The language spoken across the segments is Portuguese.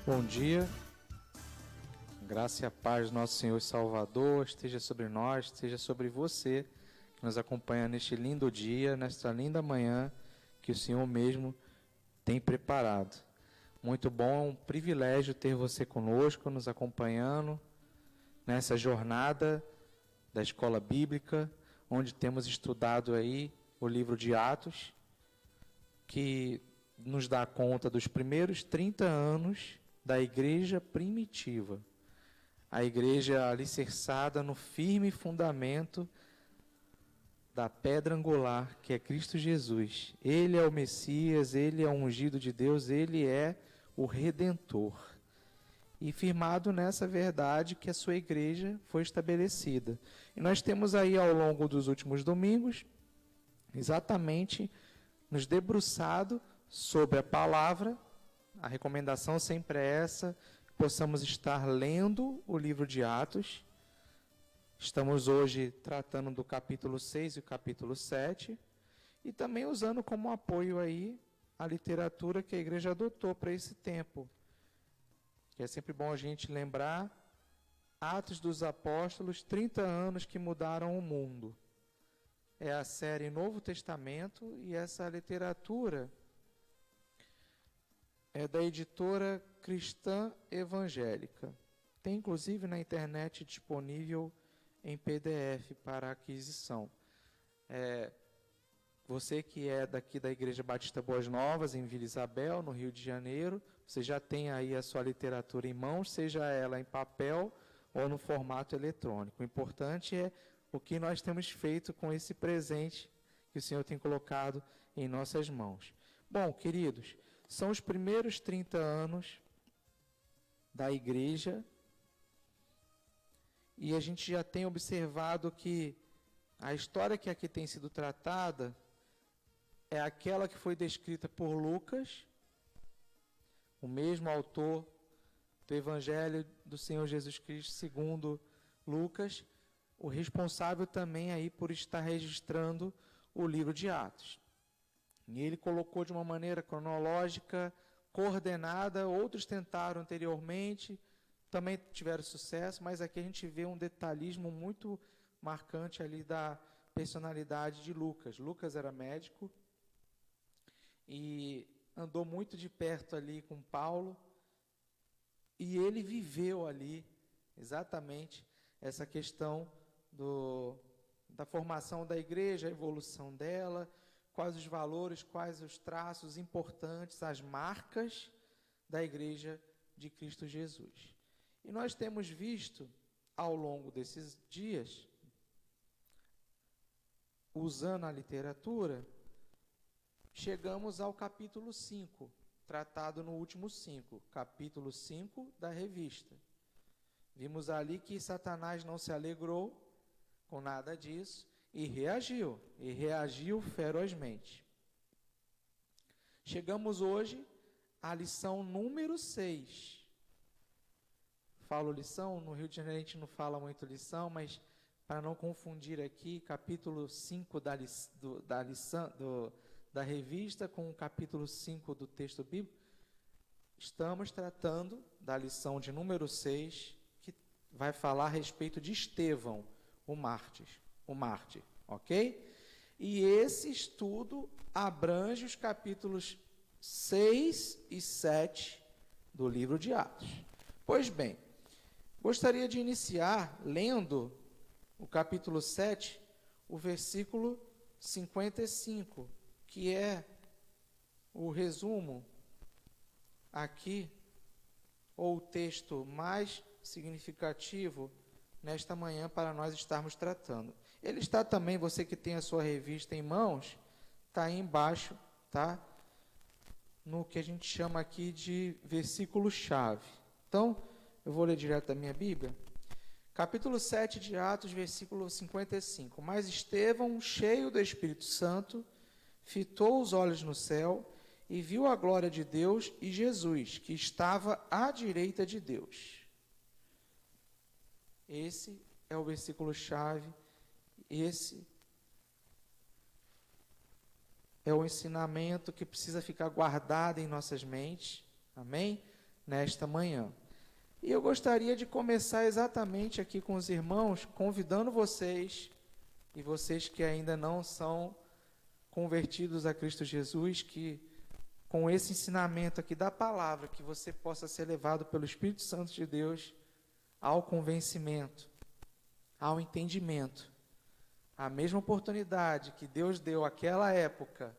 Bom dia, graça e a paz do nosso Senhor e Salvador esteja sobre nós, esteja sobre você que nos acompanha neste lindo dia, nesta linda manhã que o Senhor mesmo tem preparado. Muito bom, é um privilégio ter você conosco, nos acompanhando nessa jornada da Escola Bíblica, onde temos estudado aí o livro de Atos, que nos dá conta dos primeiros 30 anos da igreja primitiva, a igreja alicerçada no firme fundamento da pedra angular, que é Cristo Jesus. Ele é o Messias, ele é o ungido de Deus, ele é o Redentor. E firmado nessa verdade que a sua igreja foi estabelecida. E nós temos aí ao longo dos últimos domingos, exatamente nos debruçado sobre a palavra. A recomendação sempre é essa, que possamos estar lendo o livro de Atos. Estamos hoje tratando do capítulo 6 e o capítulo 7, e também usando como apoio aí a literatura que a igreja adotou para esse tempo. Que é sempre bom a gente lembrar, Atos dos Apóstolos, 30 anos que mudaram o mundo. É a série Novo Testamento, e essa literatura é da editora Cristã Evangélica. Tem inclusive na internet disponível em PDF para aquisição. Você que é daqui da Igreja Batista Boas Novas, em Vila Isabel, no Rio de Janeiro, você já tem aí a sua literatura em mãos, seja ela em papel ou no formato eletrônico. O importante é o que nós temos feito com esse presente que o Senhor tem colocado em nossas mãos. Bom, queridos, são os primeiros 30 anos da igreja, e a gente já tem observado que a história que aqui tem sido tratada é aquela que foi descrita por Lucas, o mesmo autor do Evangelho do Senhor Jesus Cristo, segundo Lucas, o responsável também aí por estar registrando o livro de Atos. E ele colocou de uma maneira cronológica, coordenada. Outros tentaram anteriormente, também tiveram sucesso, mas aqui a gente vê um detalhismo muito marcante ali da personalidade de Lucas. Lucas era médico e andou muito de perto ali com Paulo, e ele viveu ali exatamente essa questão da formação da igreja, a evolução dela, quais os valores, quais os traços importantes, as marcas da igreja de Cristo Jesus. E nós temos visto, ao longo desses dias, usando a literatura, chegamos ao capítulo 5, tratado no último 5, capítulo 5 da revista. Vimos ali que Satanás não se alegrou com nada disso, e reagiu ferozmente. Chegamos hoje à lição número 6. Falo lição, no Rio de Janeiro a gente não fala muito lição, mas para não confundir aqui, capítulo 5 da revista com o capítulo 5 do texto bíblico, estamos tratando da lição de número 6, que vai falar a respeito de Estevão, o mártir, ok? E esse estudo abrange os capítulos 6 e 7 do livro de Atos. Pois bem, gostaria de iniciar lendo o capítulo 7, o versículo 55, que é o resumo aqui, ou o texto mais significativo nesta manhã para nós estarmos tratando. Ele está também, você que tem a sua revista em mãos, está aí embaixo, tá? No que a gente chama aqui de versículo-chave. Então, eu vou ler direto da minha Bíblia. Capítulo 7 de Atos, versículo 55. Mas Estevão, cheio do Espírito Santo, fitou os olhos no céu e viu a glória de Deus e Jesus, que estava à direita de Deus. Esse é o versículo-chave, esse é o ensinamento que precisa ficar guardado em nossas mentes, amém? nesta manhã. E eu gostaria de começar exatamente aqui com os irmãos, convidando vocês, e vocês que ainda não são convertidos a Cristo Jesus, que com esse ensinamento aqui da palavra, que você possa ser levado pelo Espírito Santo de Deus ao convencimento, ao entendimento. A mesma oportunidade que Deus deu àquela época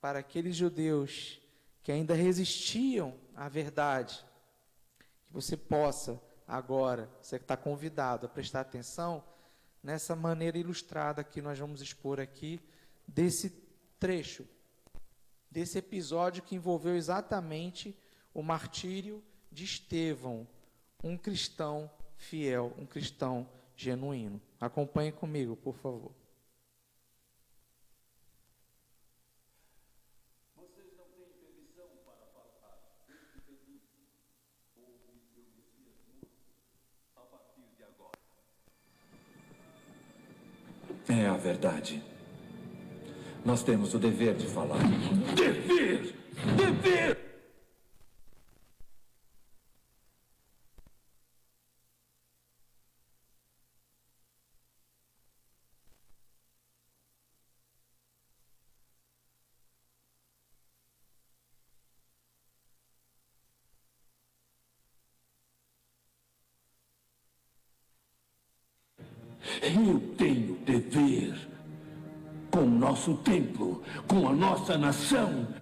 para aqueles judeus que ainda resistiam à verdade, que você possa agora, você que está convidado a prestar atenção nessa maneira ilustrada que nós vamos expor aqui, desse trecho, desse episódio que envolveu exatamente o martírio de Estevão, um cristão fiel, um cristão genuíno. Acompanhe comigo, por favor. Vocês não têm permissão para falar este pedido ou o seu Messias morto a partir de agora. É a verdade. Nós temos o dever de falar. Dever! Dever! Eu tenho dever com o nosso templo, com a nossa nação.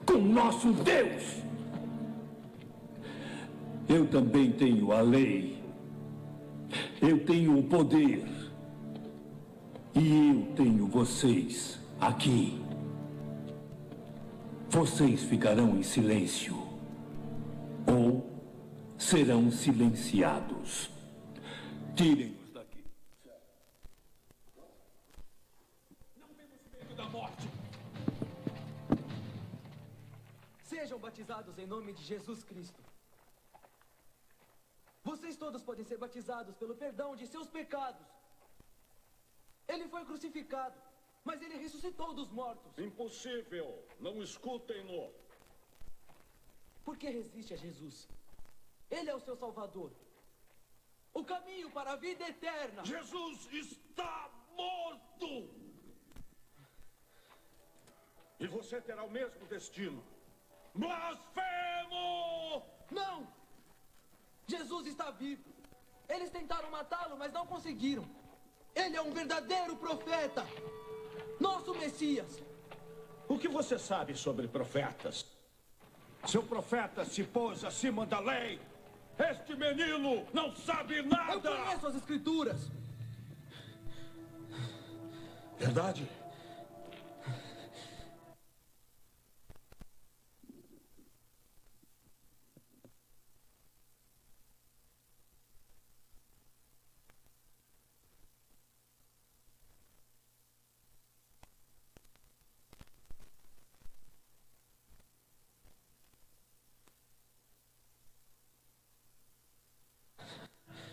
Com nosso Deus. Eu também tenho a lei. Eu tenho o poder. E eu tenho vocês aqui. Vocês ficarão em silêncio. Ou serão silenciados. Tirem-nos daqui. Não temos medo da morte. Sejam batizados em nome de Jesus Cristo. Vocês todos podem ser batizados pelo perdão de seus pecados. Ele foi crucificado, mas ele ressuscitou dos mortos. Impossível. Não escutem-no. Por que resiste a Jesus? Ele é o seu Salvador. O caminho para a vida eterna. Jesus está morto. E você terá o mesmo destino. Blasfemo! Não! Jesus está vivo. Eles tentaram matá-lo, mas não conseguiram. Ele é um verdadeiro profeta. Nosso Messias. O que você sabe sobre profetas? Seu profeta se pôs acima da lei. Este menino não sabe nada. Eu conheço as Escrituras. Verdade?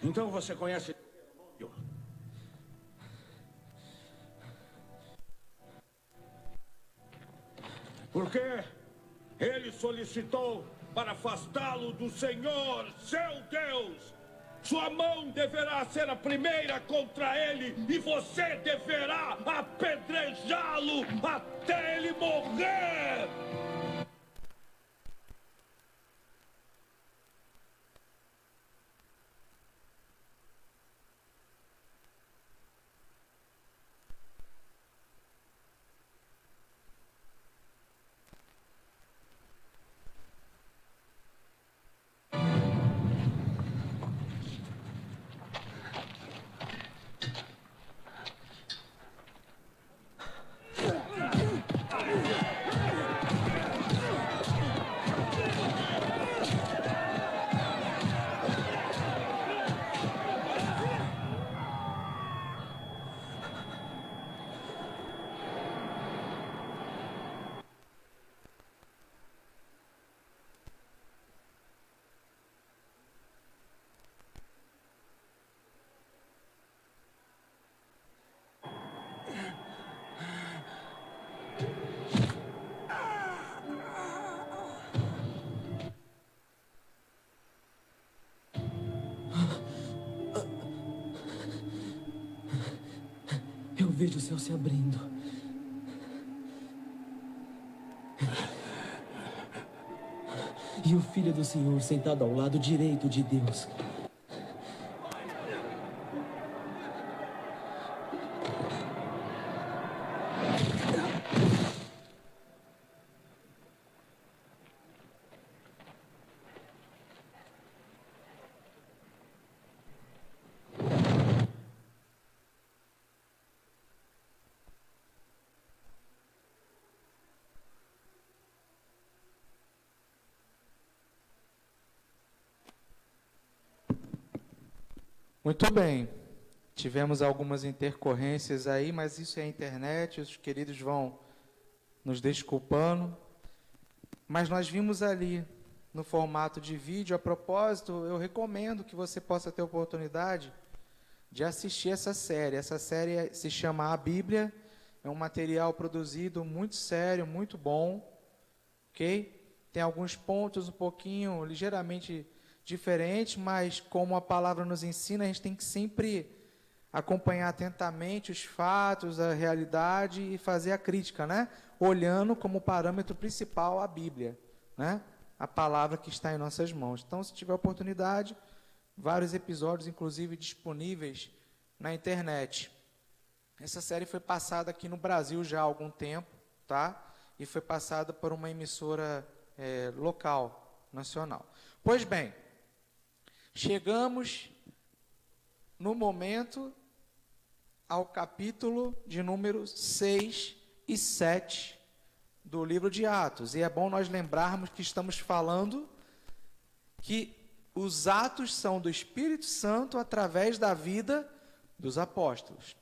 Então você conhece... Porque ele solicitou para afastá-lo do Senhor, seu Deus. Sua mão deverá ser a primeira contra ele e você deverá apedrejá-lo até ele morrer. vejo o céu se abrindo. E o Filho do Senhor sentado ao lado direito de Deus. Muito bem, tivemos algumas intercorrências aí, mas isso é a internet, os queridos vão nos desculpando. Mas nós vimos ali, no formato de vídeo, a propósito, eu recomendo que você possa ter oportunidade de assistir essa série. Essa série se chama A Bíblia, é um material produzido muito sério, muito bom, ok? Tem alguns pontos um pouquinho, ligeiramente diferente, mas como a palavra nos ensina, a gente tem que sempre acompanhar atentamente os fatos, a realidade e fazer a crítica, né? Olhando como parâmetro principal a Bíblia, né? A palavra que está em nossas mãos. Então, se tiver oportunidade, vários episódios, inclusive, disponíveis na internet. Essa série foi passada aqui no Brasil já há algum tempo, tá? E foi passada por uma emissora local, nacional. Pois bem, chegamos no momento ao capítulo de número 6 e 7 do livro de Atos. E é bom nós lembrarmos que estamos falando que os atos são do Espírito Santo através da vida dos apóstolos.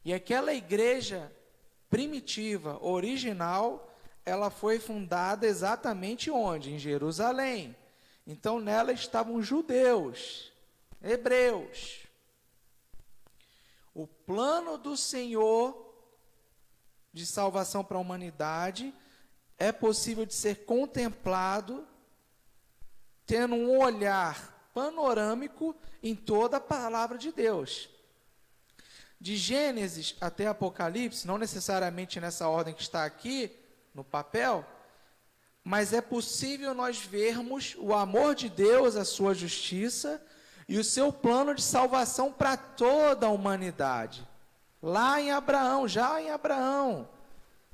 E aquela igreja primitiva, original, ela foi fundada exatamente onde? Em Jerusalém. Então, nela estavam judeus, hebreus. O plano do Senhor de salvação para a humanidade é possível de ser contemplado tendo um olhar panorâmico em toda a palavra de Deus. De Gênesis até Apocalipse, não necessariamente nessa ordem que está aqui no papel, mas é possível nós vermos o amor de Deus, a sua justiça e o seu plano de salvação para toda a humanidade. Lá em Abraão, já em Abraão,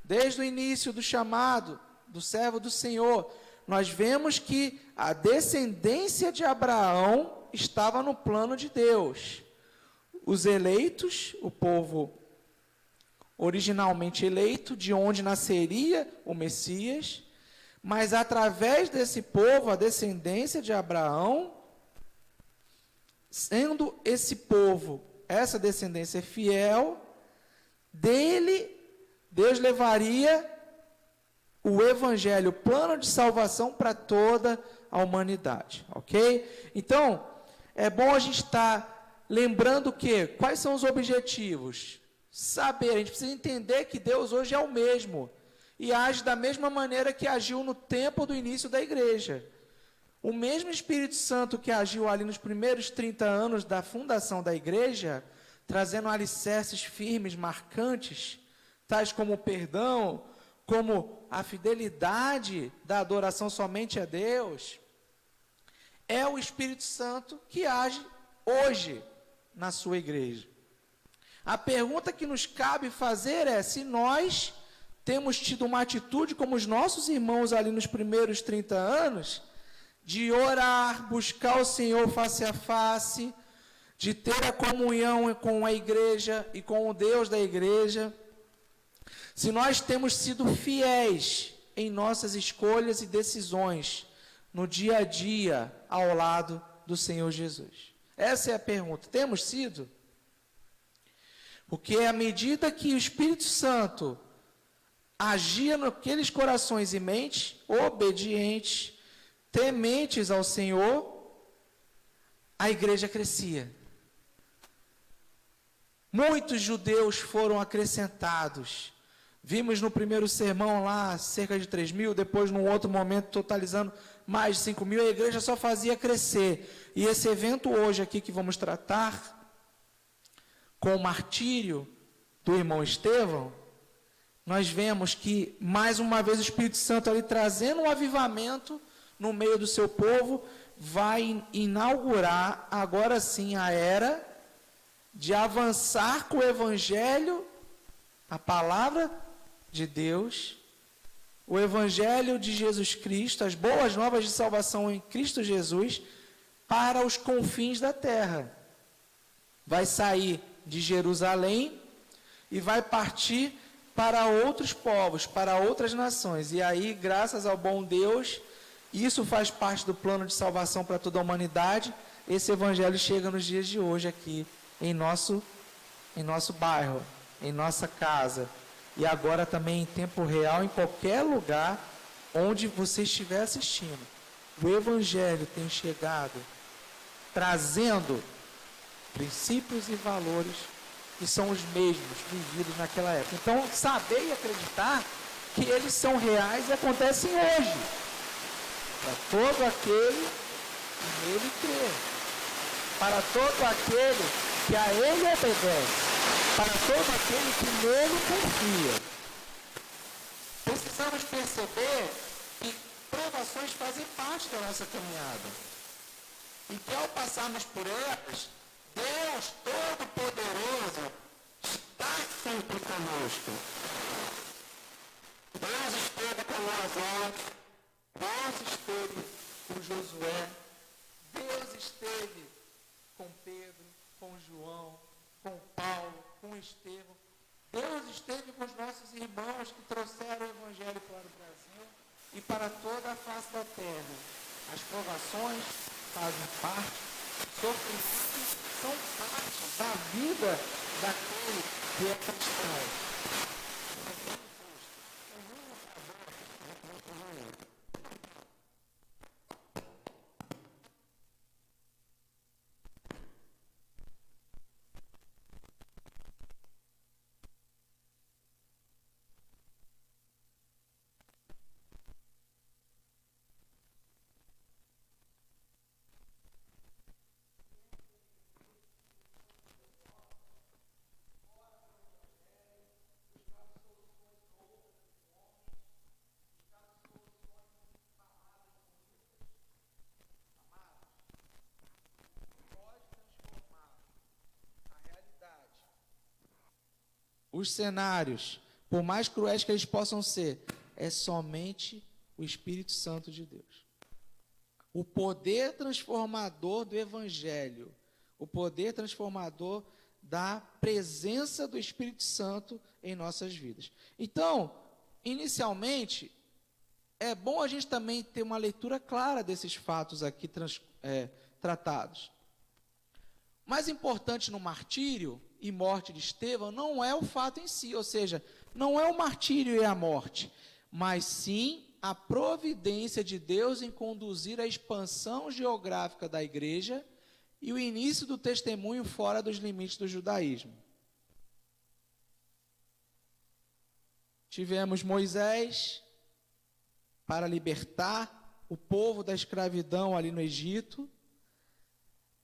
desde o início do chamado do servo do Senhor, nós vemos que a descendência de Abraão estava no plano de Deus. Os eleitos, o povo originalmente eleito, de onde nasceria o Messias, mas através desse povo, a descendência de Abraão, sendo esse povo, essa descendência fiel, dele, Deus levaria o evangelho, o plano de salvação para toda a humanidade, ok? Então, é bom a gente estar lembrando que, quais são os objetivos? Saber, a gente precisa entender que Deus hoje é o mesmo, e age da mesma maneira que agiu no tempo do início da igreja. O mesmo Espírito Santo que agiu ali nos primeiros 30 anos da fundação da igreja, trazendo alicerces firmes, marcantes, tais como o perdão, como a fidelidade da adoração somente a Deus, é o Espírito Santo que age hoje na sua igreja. A pergunta que nos cabe fazer é se nós temos tido uma atitude como os nossos irmãos ali nos primeiros 30 anos, de orar, buscar o Senhor face a face, de ter a comunhão com a igreja e com o Deus da igreja, se nós temos sido fiéis em nossas escolhas e decisões no dia a dia ao lado do Senhor Jesus. Essa é a pergunta. Temos sido? Porque à medida que o Espírito Santo agia naqueles corações e mentes obedientes, tementes ao Senhor, a igreja crescia. Muitos judeus foram acrescentados. Vimos no primeiro sermão lá, cerca de 3.000, depois num outro momento, totalizando mais de 5.000, a igreja só fazia crescer. E esse evento hoje aqui que vamos tratar, com o martírio do irmão Estevão, nós vemos que, mais uma vez, o Espírito Santo ali trazendo um avivamento no meio do seu povo, vai inaugurar, agora sim, a era de avançar com o Evangelho, a palavra de Deus, o Evangelho de Jesus Cristo, as boas novas de salvação em Cristo Jesus, para os confins da terra. Vai sair de Jerusalém e vai partir para outros povos, para outras nações. E aí, graças ao bom Deus, isso faz parte do plano de salvação para toda a humanidade. Esse evangelho chega nos dias de hoje aqui, em nosso bairro, em nossa casa. E agora também em tempo real, em qualquer lugar onde você estiver assistindo. O evangelho tem chegado, trazendo princípios e valores que são os mesmos vividos naquela época. Então, saber e acreditar que eles são reais e acontecem hoje. Para todo aquele que nele crê. Para todo aquele que a ele obedece. Para todo aquele que nele confia. Precisamos perceber que provações fazem parte da nossa caminhada. E que ao passarmos por elas, Deus Todo-Poderoso está sempre conosco. Deus esteve com Moisés, Deus esteve com Josué, Deus esteve com Pedro, com João, com Paulo, com Estevão. Deus esteve com os nossos irmãos que trouxeram o Evangelho para o Brasil e para toda a face da terra. As provações fazem parte, sofrimentos são parte da vida daquele que é cristão. Os cenários, por mais cruéis que eles possam ser, é somente o Espírito Santo de Deus. O poder transformador do Evangelho, o poder transformador da presença do Espírito Santo em nossas vidas. Então, inicialmente, é bom a gente também ter uma leitura clara desses fatos aqui tratados. Mais importante no martírio e morte de Estevão não é o fato em si, ou seja, não é o martírio e a morte, mas sim a providência de Deus em conduzir a expansão geográfica da igreja e o início do testemunho fora dos limites do judaísmo. Tivemos Moisés para libertar o povo da escravidão ali no Egito.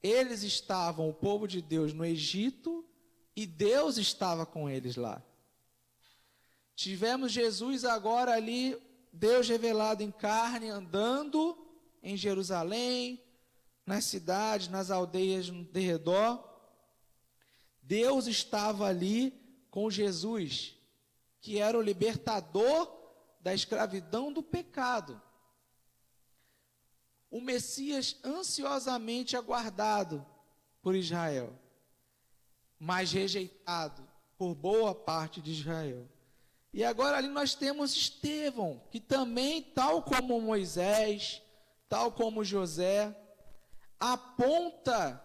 Eles estavam, o povo de Deus, no Egito, e Deus estava com eles lá. Tivemos Jesus agora ali, Deus revelado em carne, andando em Jerusalém, nas cidades, nas aldeias de redor. Deus estava ali com Jesus, que era o libertador da escravidão do pecado. O Messias ansiosamente aguardado por Israel, mas rejeitado por boa parte de Israel. E agora ali nós temos Estevão, que também, tal como Moisés, tal como José, aponta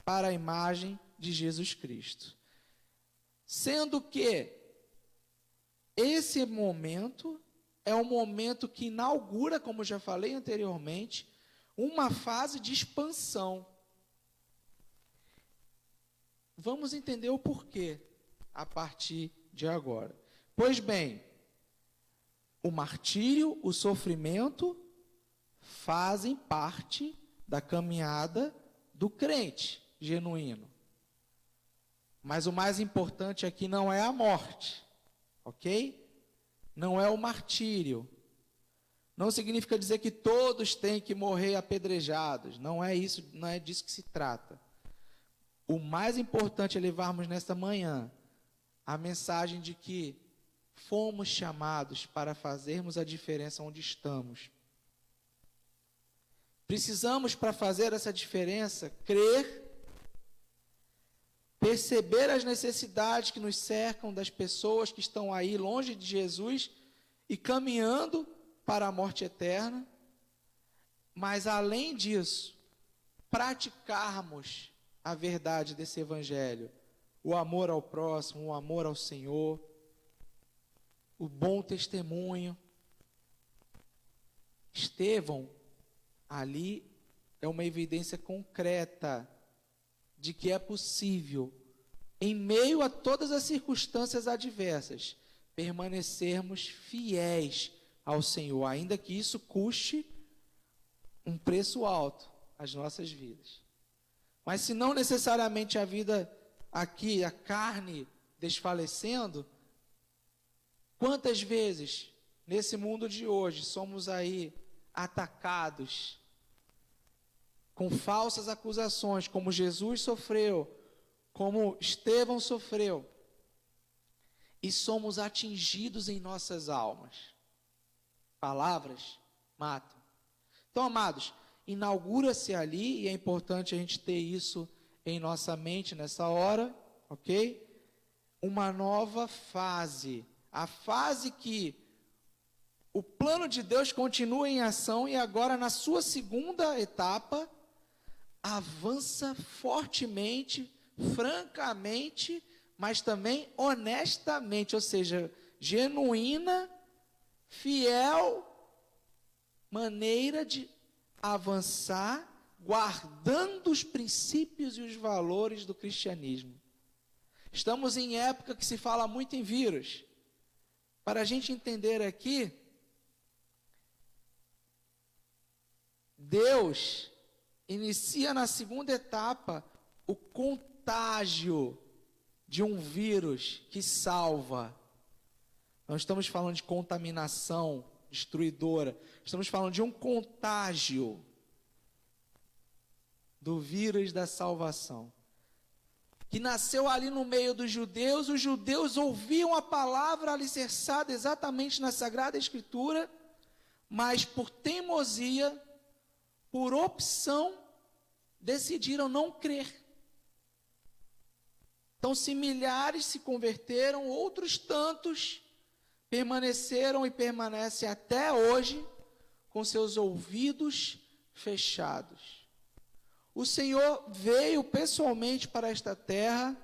para a imagem de Jesus Cristo. Sendo que esse momento é um momento que inaugura, como já falei anteriormente, uma fase de expansão. Vamos entender o porquê a partir de agora. Pois bem, o martírio, o sofrimento, fazem parte da caminhada do crente genuíno. Mas o mais importante aqui não é a morte, ok? Não é o martírio. Não significa dizer que todos têm que morrer apedrejados. Não é isso, não é disso que se trata. O mais importante é levarmos nesta manhã a mensagem de que fomos chamados para fazermos a diferença onde estamos. Precisamos, para fazer essa diferença, crer, perceber as necessidades que nos cercam das pessoas que estão aí longe de Jesus e caminhando para a morte eterna, mas além disso, praticarmos a verdade desse evangelho, o amor ao próximo, o amor ao Senhor, o bom testemunho. Estevão, ali é uma evidência concreta de que é possível, em meio a todas as circunstâncias adversas, permanecermos fiéis ao Senhor, ainda que isso custe um preço alto às nossas vidas. Mas se não necessariamente a vida aqui, a carne desfalecendo, quantas vezes nesse mundo de hoje somos aí atacados com falsas acusações, como Jesus sofreu, como Estevão sofreu, e somos atingidos em nossas almas. Palavras matam. Então, amados, inaugura-se ali, e é importante a gente ter isso em nossa mente nessa hora, ok? Uma nova fase, a fase que o plano de Deus continua em ação e agora na sua segunda etapa, avança fortemente, francamente, mas também honestamente, ou seja, genuína, fiel maneira de avançar, guardando os princípios e os valores do cristianismo. Estamos em época que se fala muito em vírus. Para a gente entender aqui, Deus inicia na segunda etapa o contágio de um vírus que salva. Não estamos falando de contaminação destruidora, estamos falando de um contágio do vírus da salvação, que nasceu ali no meio dos judeus. Os judeus ouviam a palavra alicerçada exatamente na Sagrada Escritura, mas por teimosia, por opção, decidiram não crer. Então, se milhares se converteram, outros tantos permaneceram e permanecem até hoje com seus ouvidos fechados. O Senhor veio pessoalmente para esta terra,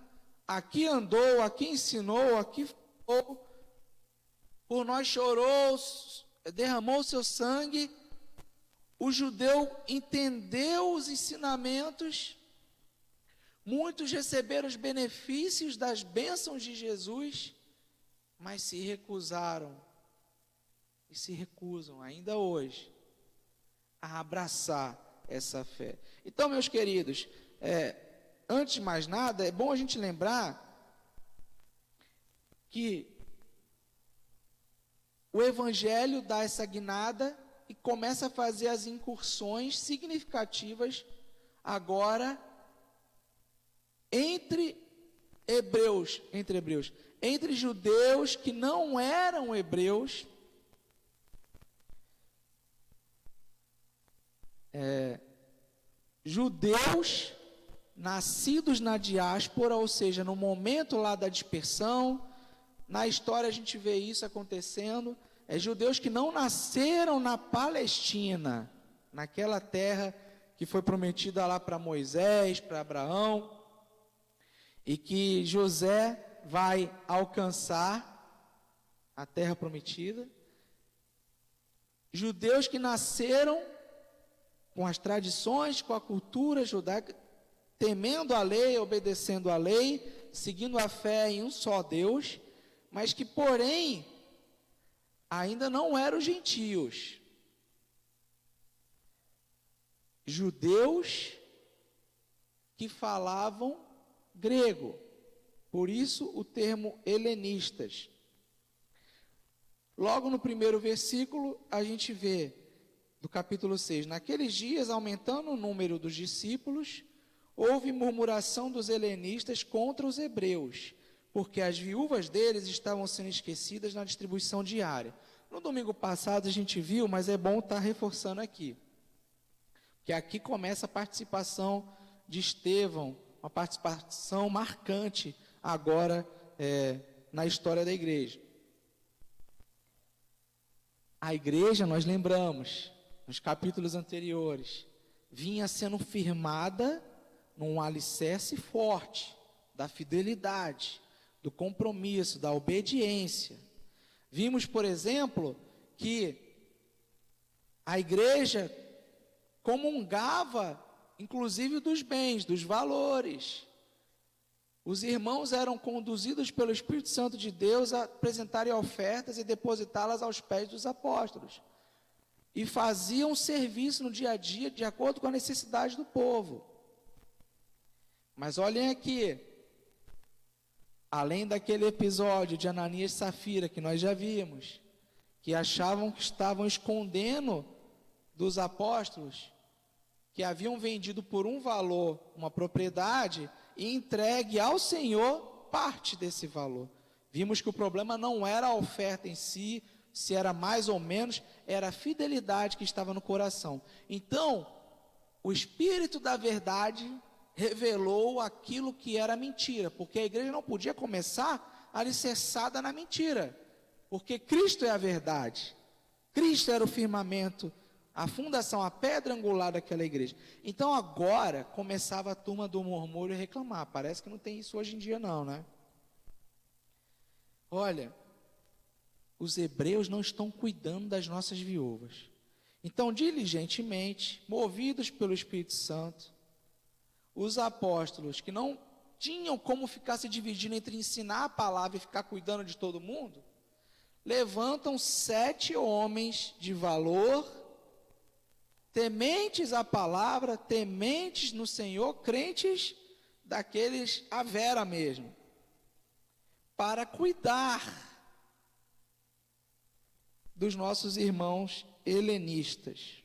aqui andou, aqui ensinou, aqui falou, por nós chorou, derramou seu sangue. O judeu entendeu os ensinamentos, muitos receberam os benefícios das bênçãos de Jesus, mas se recusaram, e se recusam ainda hoje, a abraçar essa fé. Então, meus queridos, antes de mais nada, é bom a gente lembrar que o Evangelho dá essa guinada e começa a fazer as incursões significativas agora entre judeus que não eram hebreus, judeus nascidos na diáspora, ou seja, no momento lá da dispersão. Na história a gente vê isso acontecendo, judeus que não nasceram na Palestina, naquela terra que foi prometida lá para Moisés, para Abraão, e que José vai alcançar a terra prometida. Judeus que nasceram com as tradições, com a cultura judaica, temendo a lei, obedecendo a lei, seguindo a fé em um só Deus, mas que, porém, ainda não eram gentios. Judeus que falavam grego, Por isso o termo helenistas. Logo no primeiro versículo, a gente vê, do capítulo 6, naqueles dias, aumentando o número dos discípulos, houve murmuração dos helenistas contra os hebreus, porque as viúvas deles estavam sendo esquecidas na distribuição diária. No domingo passado a gente viu, mas é bom estar reforçando aqui, que aqui começa a participação de Estevão, uma participação marcante agora na história da igreja. A igreja, nós lembramos, nos capítulos anteriores, vinha sendo firmada num alicerce forte da fidelidade, do compromisso, da obediência. Vimos, por exemplo, que a igreja comungava, inclusive, dos bens, dos valores. Os irmãos eram conduzidos pelo Espírito Santo de Deus a apresentarem ofertas e depositá-las aos pés dos apóstolos. E faziam serviço no dia a dia, de acordo com a necessidade do povo. Mas olhem aqui, além daquele episódio de Ananias e Safira, que nós já vimos, que achavam que estavam escondendo dos apóstolos, que haviam vendido por um valor uma propriedade e entregue ao Senhor parte desse valor. Vimos que o problema não era a oferta em si, se era mais ou menos, era a fidelidade que estava no coração. Então, o Espírito da verdade revelou aquilo que era mentira, porque a igreja não podia começar alicerçada na mentira, porque Cristo é a verdade, Cristo era o firmamento, a fundação, a pedra angular daquela igreja. Então agora começava a turma do murmúrio a reclamar. Parece que não tem isso hoje em dia não, né? Olha, os hebreus não estão cuidando das nossas viúvas. Então, diligentemente, movidos pelo Espírito Santo, os apóstolos, que não tinham como ficar se dividindo entre ensinar a palavra e ficar cuidando de todo mundo, levantam 7 homens de valor, tementes à palavra, tementes no Senhor, crentes daqueles à vera mesmo, para cuidar dos nossos irmãos helenistas.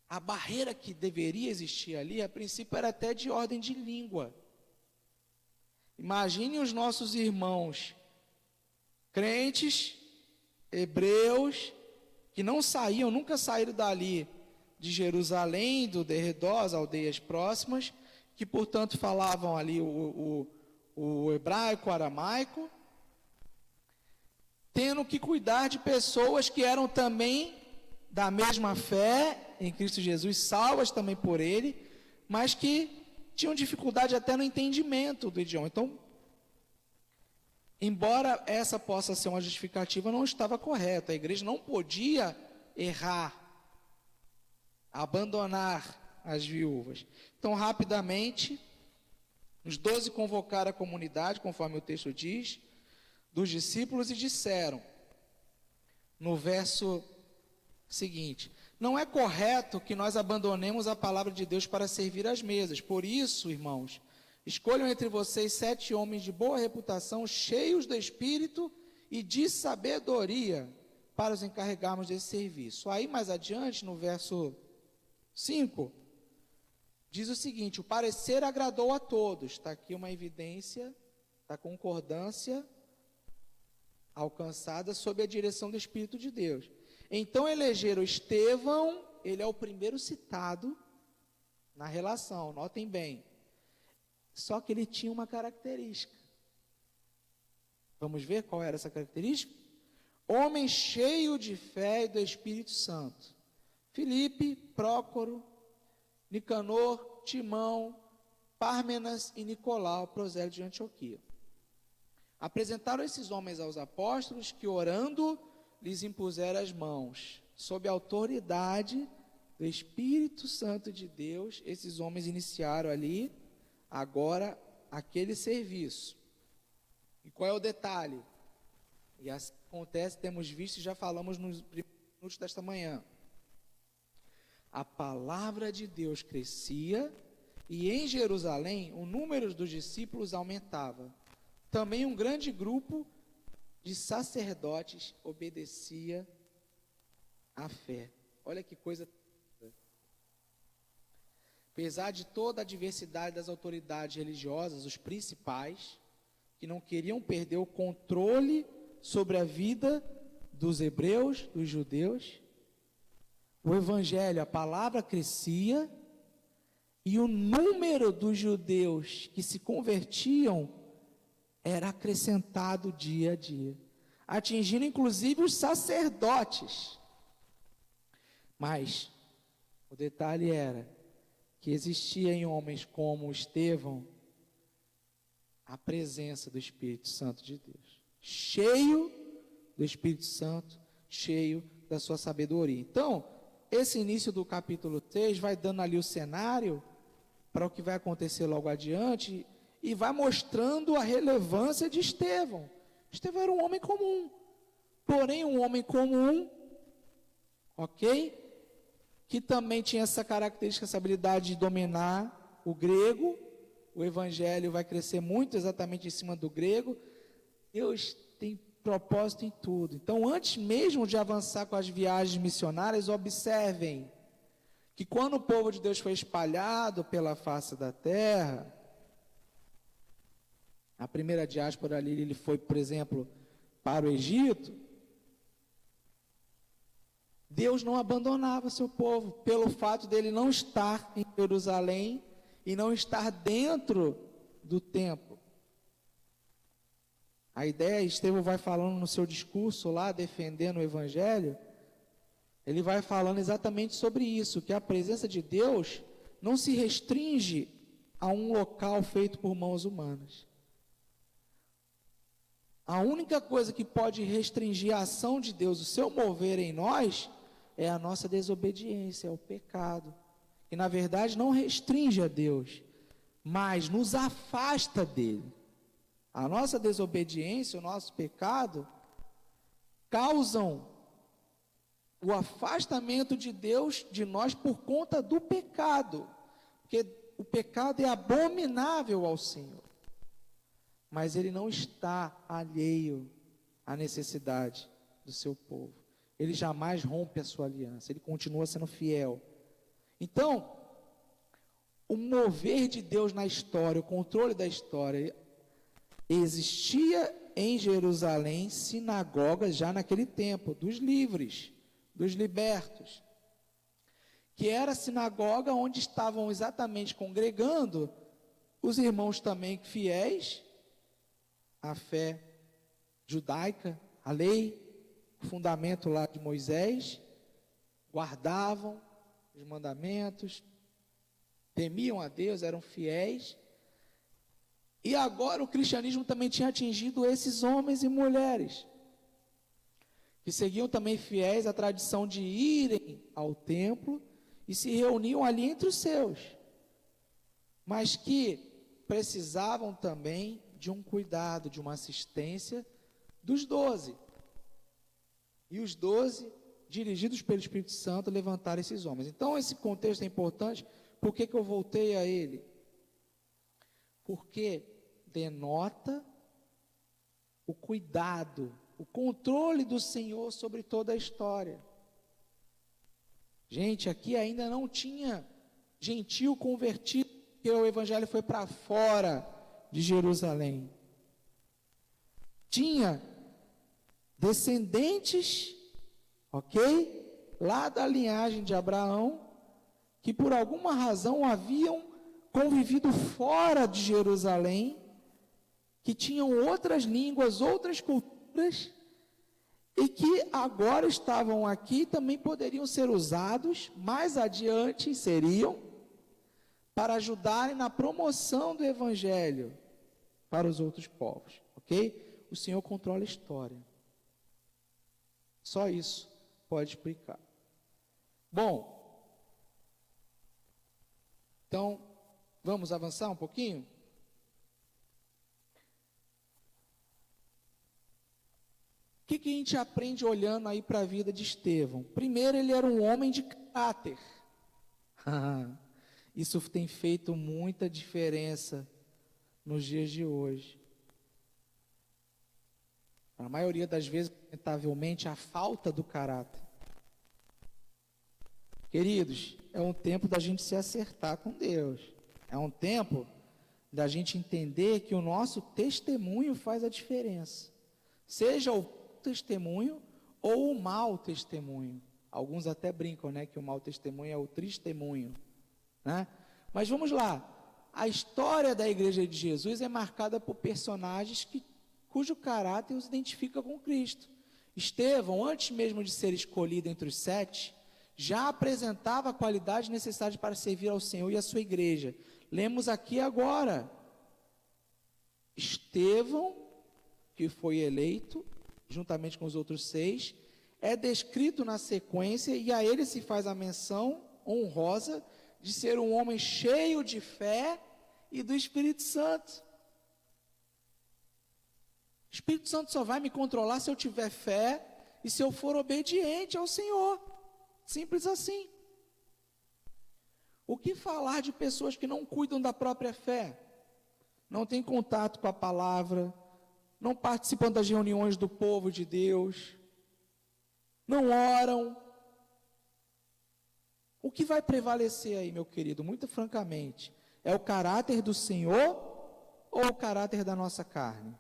A barreira que deveria existir ali, a princípio, era até de ordem de língua. Imagine os nossos irmãos crentes, hebreus, que não saíam, nunca saíram dali de Jerusalém, do derredor, as aldeias próximas, que, portanto, falavam ali o hebraico, o aramaico, tendo que cuidar de pessoas que eram também da mesma fé em Cristo Jesus, salvas também por Ele, mas que tinham dificuldade até no entendimento do idioma. Então, embora essa possa ser uma justificativa, não estava correta. A igreja não podia errar, abandonar as viúvas. Então, rapidamente, os 12 convocaram a comunidade, conforme o texto diz, dos discípulos, e disseram, no verso seguinte: não é correto que nós abandonemos a palavra de Deus para servir às mesas. Por isso, irmãos, escolham entre vocês 7 homens de boa reputação, cheios do Espírito e de sabedoria, para os encarregarmos desse serviço. Aí, mais adiante, no verso 5, diz o seguinte: o parecer agradou a todos. Está aqui uma evidência da concordância alcançada sob a direção do Espírito de Deus. Então elegeram Estevão, ele é o primeiro citado na relação, notem bem. Só que ele tinha uma característica. Vamos ver qual era essa característica? Homem cheio de fé e do Espírito Santo. Filipe, Prócoro, Nicanor, Timão, Pármenas e Nicolau, prosélito de Antioquia. Apresentaram esses homens aos apóstolos, que orando lhes impuseram as mãos. Sob a autoridade do Espírito Santo de Deus, esses homens iniciaram ali, agora, aquele serviço. E qual é o detalhe? E assim acontece, temos visto e já falamos nos primeiros minutos desta manhã. A palavra de Deus crescia E em Jerusalém, o número dos discípulos aumentava. Também um grande grupo de sacerdotes obedecia à fé. Olha que coisa. Apesar de toda a diversidade das autoridades religiosas, os principais, que não queriam perder o controle sobre a vida dos hebreus, dos judeus, o evangelho, a palavra crescia, e o número dos judeus que se convertiam era acrescentado dia a dia, atingindo inclusive os sacerdotes. Mas o detalhe era que existia em homens como Estevão a presença do Espírito Santo de Deus, cheio do Espírito Santo, cheio da sua sabedoria. Então, esse início do capítulo 3 vai dando ali o cenário para o que vai acontecer logo adiante e vai mostrando a relevância de Estevão. Estevão era um homem comum, porém um homem comum, ok? Que também tinha essa característica, essa habilidade de dominar o grego. O evangelho vai crescer muito exatamente em cima do grego. Deus tem propósito em tudo. Então, antes mesmo de avançar com as viagens missionárias, observem que quando o povo de Deus foi espalhado pela face da terra, a primeira diáspora ali, ele foi, por exemplo, para o Egito, Deus não abandonava seu povo, pelo fato dele não estar em Jerusalém e não estar dentro do templo. A ideia, Estevão vai falando no seu discurso lá, defendendo o evangelho, ele vai falando exatamente sobre isso, que a presença de Deus não se restringe a um local feito por mãos humanas. A única coisa que pode restringir a ação de Deus, o seu mover em nós, é a nossa desobediência, é o pecado. Que na verdade não restringe a Deus, mas nos afasta dele. A nossa desobediência, o nosso pecado, causam o afastamento de Deus de nós por conta do pecado. Porque o pecado é abominável ao Senhor. Mas ele não está alheio à necessidade do seu povo. Ele jamais rompe a sua aliança, ele continua sendo fiel. Então, o mover de Deus na história, o controle da história, existia em Jerusalém sinagogas já naquele tempo, dos livres, dos libertos, que era a sinagoga onde estavam exatamente congregando os irmãos também fiéis à fé judaica, à lei, o fundamento lá de Moisés, guardavam os mandamentos, temiam a Deus, eram fiéis. E agora o cristianismo também tinha atingido esses homens e mulheres, que seguiam também fiéis à tradição de irem ao templo e se reuniam ali entre os seus, mas que precisavam também de um cuidado, de uma assistência dos 12. E os 12, dirigidos pelo Espírito Santo, levantaram esses homens. Então, esse contexto é importante. Por que eu voltei a ele? Porque denota o cuidado, o controle do Senhor sobre toda a história. Gente, aqui ainda não tinha gentil convertido, porque o evangelho foi para fora de Jerusalém. Tinha descendentes, ok? Lá da linhagem de Abraão, que por alguma razão haviam convivido fora de Jerusalém, que tinham outras línguas, outras culturas, e que agora estavam aqui, também poderiam ser usados, mais adiante seriam, para ajudarem na promoção do evangelho para os outros povos, ok? O Senhor controla a história. Só isso pode explicar. Bom, então, vamos avançar um pouquinho? O que a gente aprende olhando aí para a vida de Estevão? Primeiro, ele era um homem de caráter. Isso tem feito muita diferença nos dias de hoje. A maioria das vezes, lamentavelmente, a falta do caráter. Queridos, é um tempo da gente se acertar com Deus. É um tempo da gente entender que o nosso testemunho faz a diferença. Seja o testemunho ou o mau testemunho. Alguns até brincam, né, que o mau testemunho é o tristemunho, né? Mas vamos lá. A história da Igreja de Jesus é marcada por personagens cujo caráter os identifica com Cristo. Estevão, antes mesmo de ser escolhido entre os 7, já apresentava a qualidade necessária para servir ao Senhor e à sua igreja. Lemos aqui agora. Estevão, que foi eleito, juntamente com os outros 6, é descrito na sequência, e a ele se faz a menção honrosa de ser um homem cheio de fé e do Espírito Santo. O Espírito Santo só vai me controlar se eu tiver fé e se eu for obediente ao Senhor. Simples assim. O que falar de pessoas que não cuidam da própria fé? Não têm contato com a palavra, não participam das reuniões do povo de Deus, não oram. O que vai prevalecer aí, meu querido, muito francamente, é o caráter do Senhor ou o caráter da nossa carne?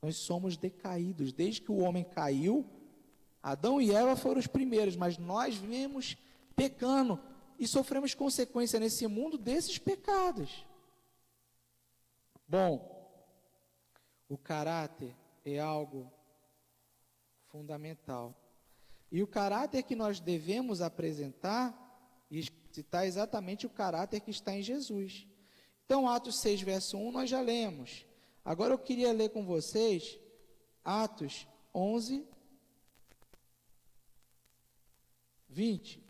Nós somos decaídos, desde que o homem caiu, Adão e Eva foram os primeiros, mas nós viemos pecando e sofremos consequência nesse mundo desses pecados. Bom, o caráter é algo fundamental. E o caráter que nós devemos apresentar e citar exatamente o caráter que está em Jesus. Então, Atos 6, verso 1, nós já lemos. Agora eu queria ler com vocês Atos 11, 20.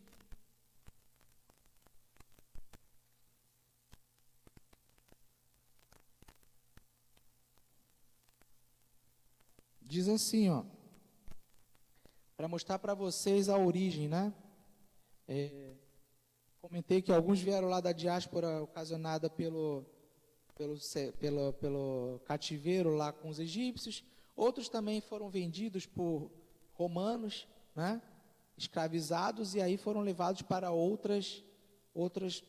Diz assim, ó, para mostrar para vocês a origem, né? Comentei que alguns vieram lá da diáspora ocasionada pelo cativeiro lá com os egípcios, outros também foram vendidos por romanos, né? Escravizados, e aí foram levados para outros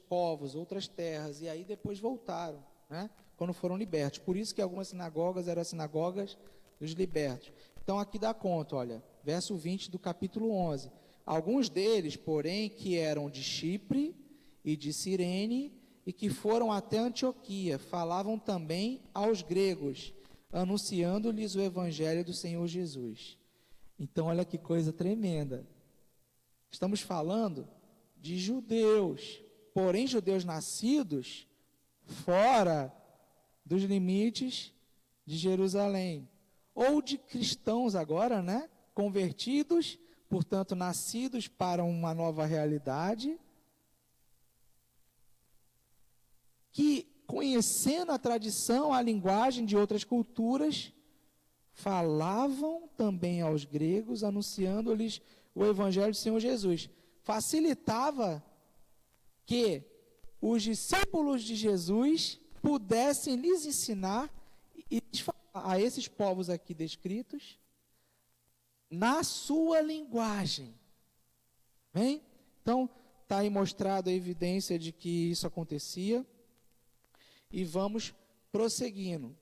povos, outras terras, e aí depois voltaram, né? Quando foram libertos. Por isso que algumas sinagogas eram as sinagogas dos libertos. Então aqui dá conta, olha, verso 20 do capítulo 11. Alguns deles, porém, que eram de Chipre e de Cirene, e que foram até Antioquia, falavam também aos gregos, anunciando-lhes o evangelho do Senhor Jesus. Então olha que coisa tremenda. Estamos falando de judeus, porém judeus nascidos fora dos limites de Jerusalém, ou de cristãos agora, né, convertidos, portanto nascidos para uma nova realidade, que conhecendo a tradição, a linguagem de outras culturas, falavam também aos gregos, anunciando-lhes o evangelho do Senhor Jesus. Facilitava que os discípulos de Jesus pudessem lhes ensinar e a esses povos aqui descritos na sua linguagem. Bem? Então, está aí mostrado a evidência de que isso acontecia. E vamos prosseguindo.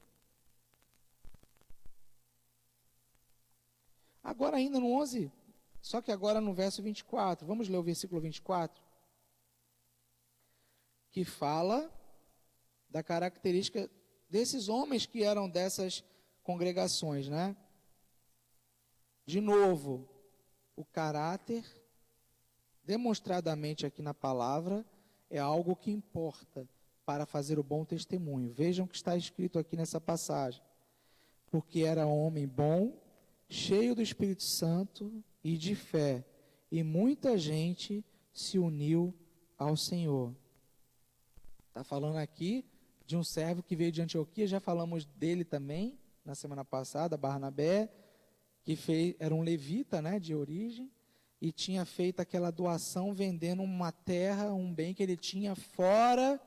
Agora ainda no 11, só que agora no verso 24. Vamos ler o versículo 24. Que fala da característica desses homens que eram dessas congregações, né? De novo, o caráter, demonstradamente aqui na palavra, é algo que importa para fazer o bom testemunho. Vejam o que está escrito aqui nessa passagem. Porque era homem bom, cheio do Espírito Santo e de fé, e muita gente se uniu ao Senhor. Está falando aqui de um servo que veio de Antioquia, já falamos dele também, na semana passada, Barnabé, que era um levita, né, de origem, e tinha feito aquela doação vendendo uma terra, um bem que ele tinha fora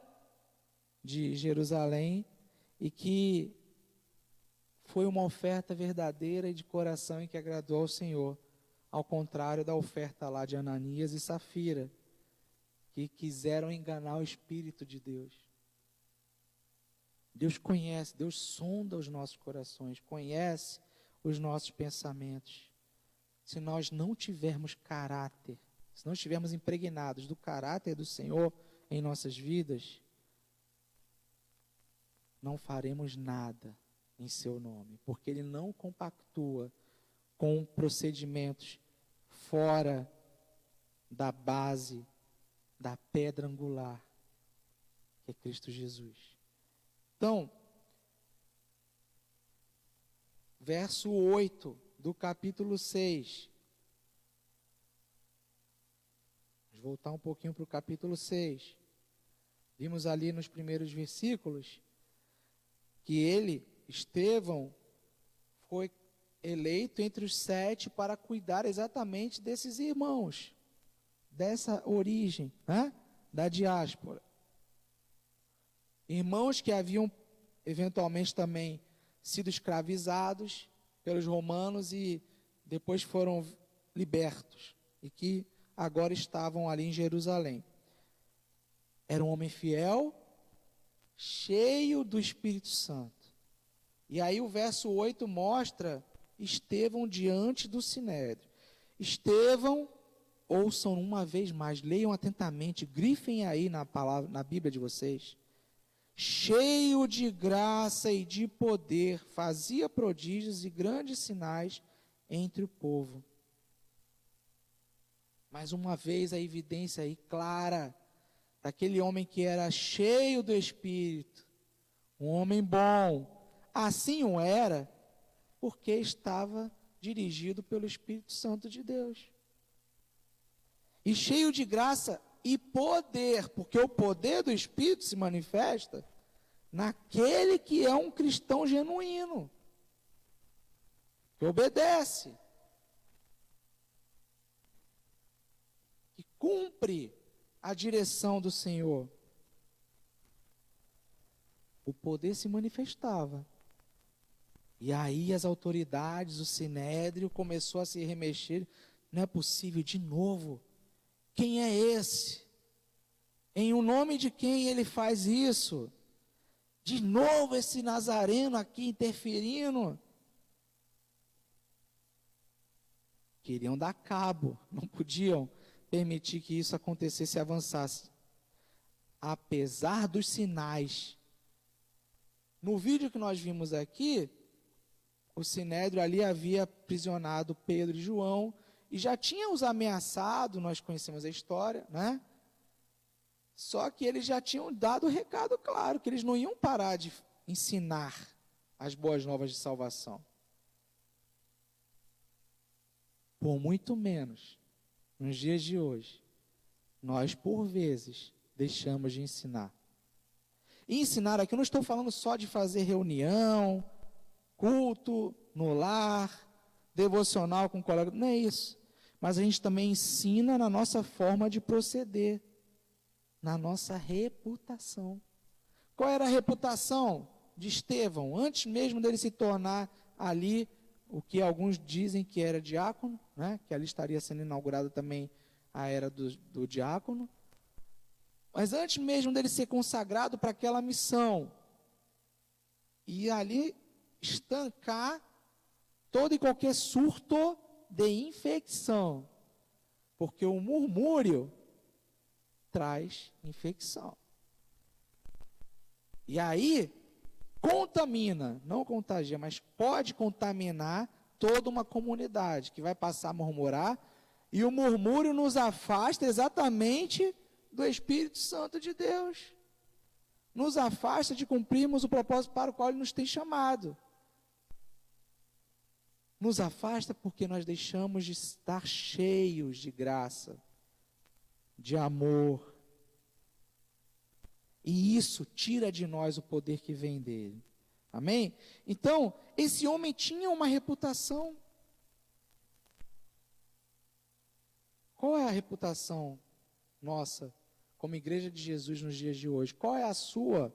de Jerusalém, e que foi uma oferta verdadeira e de coração e que agradou ao Senhor, ao contrário da oferta lá de Ananias e Safira, que quiseram enganar o Espírito de Deus. Deus conhece, Deus sonda os nossos corações, conhece os nossos pensamentos. Se nós não tivermos caráter, se não estivermos impregnados do caráter do Senhor em nossas vidas, não faremos nada em seu nome, porque Ele não compactua com procedimentos fora da base, da pedra angular, que é Cristo Jesus. Então, verso 8 do capítulo 6. Vamos voltar um pouquinho para o capítulo 6. Vimos ali nos primeiros versículos que ele, Estevão, foi eleito entre os 7 para cuidar exatamente desses irmãos, dessa origem, né, da diáspora. Irmãos que haviam eventualmente também sido escravizados pelos romanos e depois foram libertos e que agora estavam ali em Jerusalém. Era um homem fiel, cheio do Espírito Santo. E aí o verso 8 mostra Estevão diante do Sinédrio. Estevão, ouçam uma vez mais, leiam atentamente, grifem aí na palavra, na Bíblia de vocês. Cheio de graça e de poder, fazia prodígios e grandes sinais entre o povo. Mais uma vez a evidência aí clara daquele homem que era cheio do Espírito, um homem bom. Assim o era, porque estava dirigido pelo Espírito Santo de Deus. E cheio de graça e poder, porque o poder do Espírito se manifesta naquele que é um cristão genuíno, que obedece, que cumpre a direção do Senhor. O poder se manifestava. E aí as autoridades, o Sinédrio começou a se remexer. Não é possível, de novo. Quem é esse? Em o nome de quem ele faz isso? De novo esse nazareno aqui interferindo. Queriam dar cabo, não podiam permitir que isso acontecesse e avançasse. Apesar dos sinais. No vídeo que nós vimos aqui, o Sinédrio ali havia aprisionado Pedro e João e já tinha os ameaçado, nós conhecemos a história, né? Só que eles já tinham dado o recado claro, que eles não iam parar de ensinar as boas novas de salvação. Por muito menos, nos dias de hoje, nós, por vezes, deixamos de ensinar. E ensinar aqui, eu não estou falando só de fazer reunião, culto, no lar, devocional com colega, não é isso. Mas a gente também ensina na nossa forma de proceder, na nossa reputação. Qual era a reputação de Estevão? Antes mesmo dele se tornar ali, o que alguns dizem que era diácono, né? Que ali estaria sendo inaugurada também a era do diácono. Mas antes mesmo dele ser consagrado para aquela missão, e ali estancar todo e qualquer surto de infecção, porque o murmúrio traz infecção. E aí, contamina, não contagia, mas pode contaminar toda uma comunidade, que vai passar a murmurar, e o murmúrio nos afasta exatamente do Espírito Santo de Deus. Nos afasta de cumprirmos o propósito para o qual Ele nos tem chamado. Nos afasta porque nós deixamos de estar cheios de graça, de amor. E isso tira de nós o poder que vem dele. Amém? Então, esse homem tinha uma reputação. Qual é a reputação nossa como igreja de Jesus nos dias de hoje? Qual é a sua?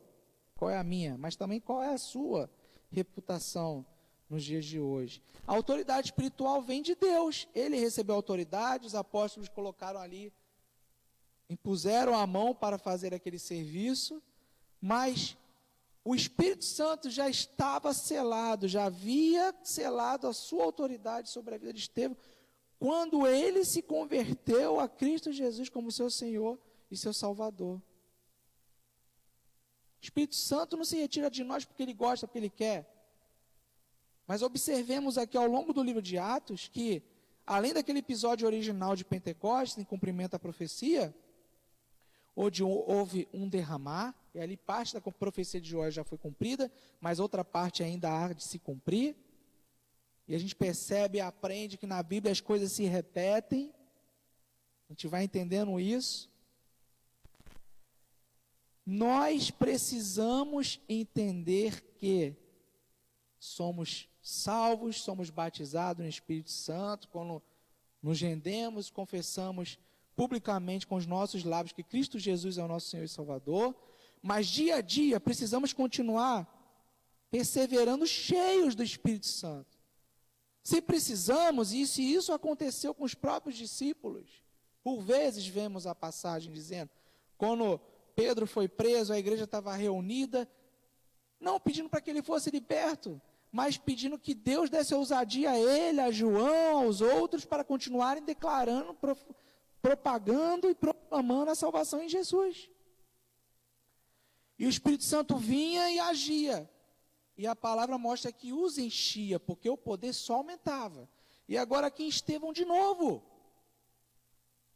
Qual é a minha? Mas também qual é a sua reputação nos dias de hoje? A autoridade espiritual vem de Deus. Ele recebeu autoridade, os apóstolos colocaram ali, impuseram a mão para fazer aquele serviço, mas o Espírito Santo já estava selado, já havia selado a sua autoridade sobre a vida de Estevão, quando ele se converteu a Cristo Jesus como seu Senhor e seu Salvador. O Espírito Santo não se retira de nós porque ele gosta, porque ele quer. Mas observemos aqui ao longo do livro de Atos que, além daquele episódio original de Pentecostes, em cumprimento à profecia, onde houve um derramar, e ali parte da profecia de Joel já foi cumprida, mas outra parte ainda há de se cumprir. E a gente percebe e aprende que na Bíblia as coisas se repetem. A gente vai entendendo isso. Nós precisamos entender que somos salvos, somos batizados no Espírito Santo, quando nos rendemos, confessamos publicamente com os nossos lábios que Cristo Jesus é o nosso Senhor e Salvador, mas dia a dia precisamos continuar perseverando cheios do Espírito Santo. Se precisamos, e se isso aconteceu com os próprios discípulos, por vezes vemos a passagem dizendo, quando Pedro foi preso, a igreja estava reunida, não pedindo para que ele fosse liberto, mas pedindo que Deus desse ousadia a ele, a João, aos outros, para continuarem declarando, propagando e proclamando a salvação em Jesus. E o Espírito Santo vinha e agia. E a palavra mostra que os enchia, porque o poder só aumentava. E agora aqui em Estevão de novo.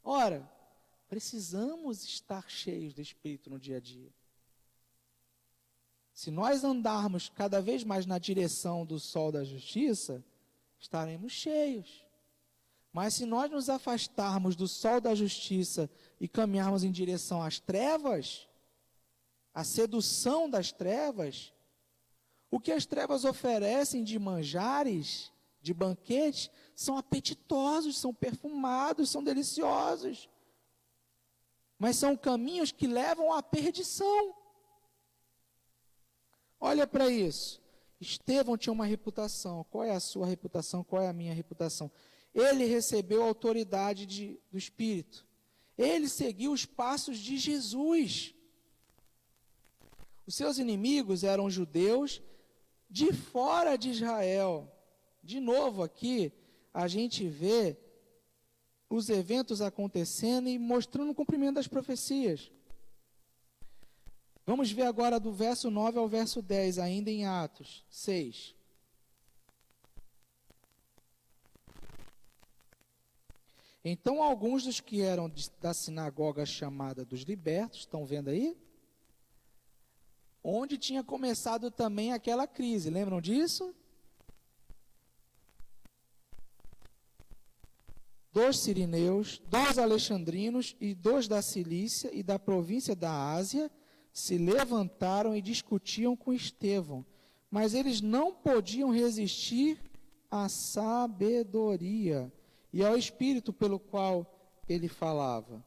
Ora, precisamos estar cheios do Espírito no dia a dia. Se nós andarmos cada vez mais na direção do sol da justiça, estaremos cheios. Mas se nós nos afastarmos do sol da justiça e caminharmos em direção às trevas, a sedução das trevas, o que as trevas oferecem de manjares, de banquetes, são apetitosos, são perfumados, são deliciosos. Mas são caminhos que levam à perdição. Olha para isso. Estevão tinha uma reputação. Qual é a sua reputação? Qual é a minha reputação? Ele recebeu a autoridade do Espírito. Ele seguiu os passos de Jesus. Os seus inimigos eram judeus de fora de Israel. De novo aqui, a gente vê os eventos acontecendo e mostrando o cumprimento das profecias. Vamos ver agora do verso 9 ao verso 10, ainda em Atos 6. Então, alguns dos que eram da sinagoga chamada dos libertos, estão vendo aí? Onde tinha começado também aquela crise, lembram disso? Dos sirineus, dos alexandrinos e dos da Cilícia e da província da Ásia se levantaram e discutiam com Estevão, mas eles não podiam resistir à sabedoria e ao espírito pelo qual ele falava.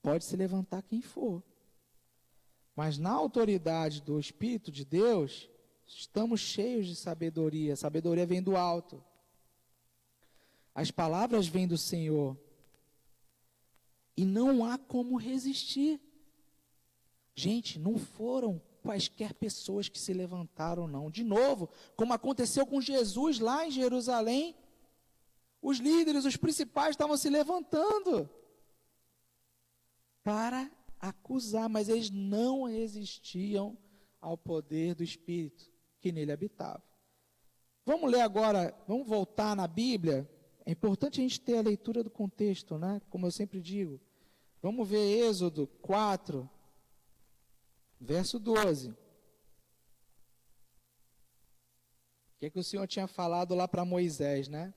Pode se levantar quem for, mas na autoridade do Espírito de Deus, estamos cheios de sabedoria. A sabedoria vem do alto. As palavras vêm do Senhor. E não há como resistir. Gente, não foram quaisquer pessoas que se levantaram, não. De novo, como aconteceu com Jesus lá em Jerusalém, os líderes, os principais estavam se levantando para acusar, mas eles não resistiam ao poder do Espírito que nele habitava. Vamos ler agora, vamos voltar na Bíblia. É importante a gente ter a leitura do contexto, né? Como eu sempre digo. Vamos ver Êxodo 4, verso 12. O que o Senhor tinha falado lá para Moisés, né?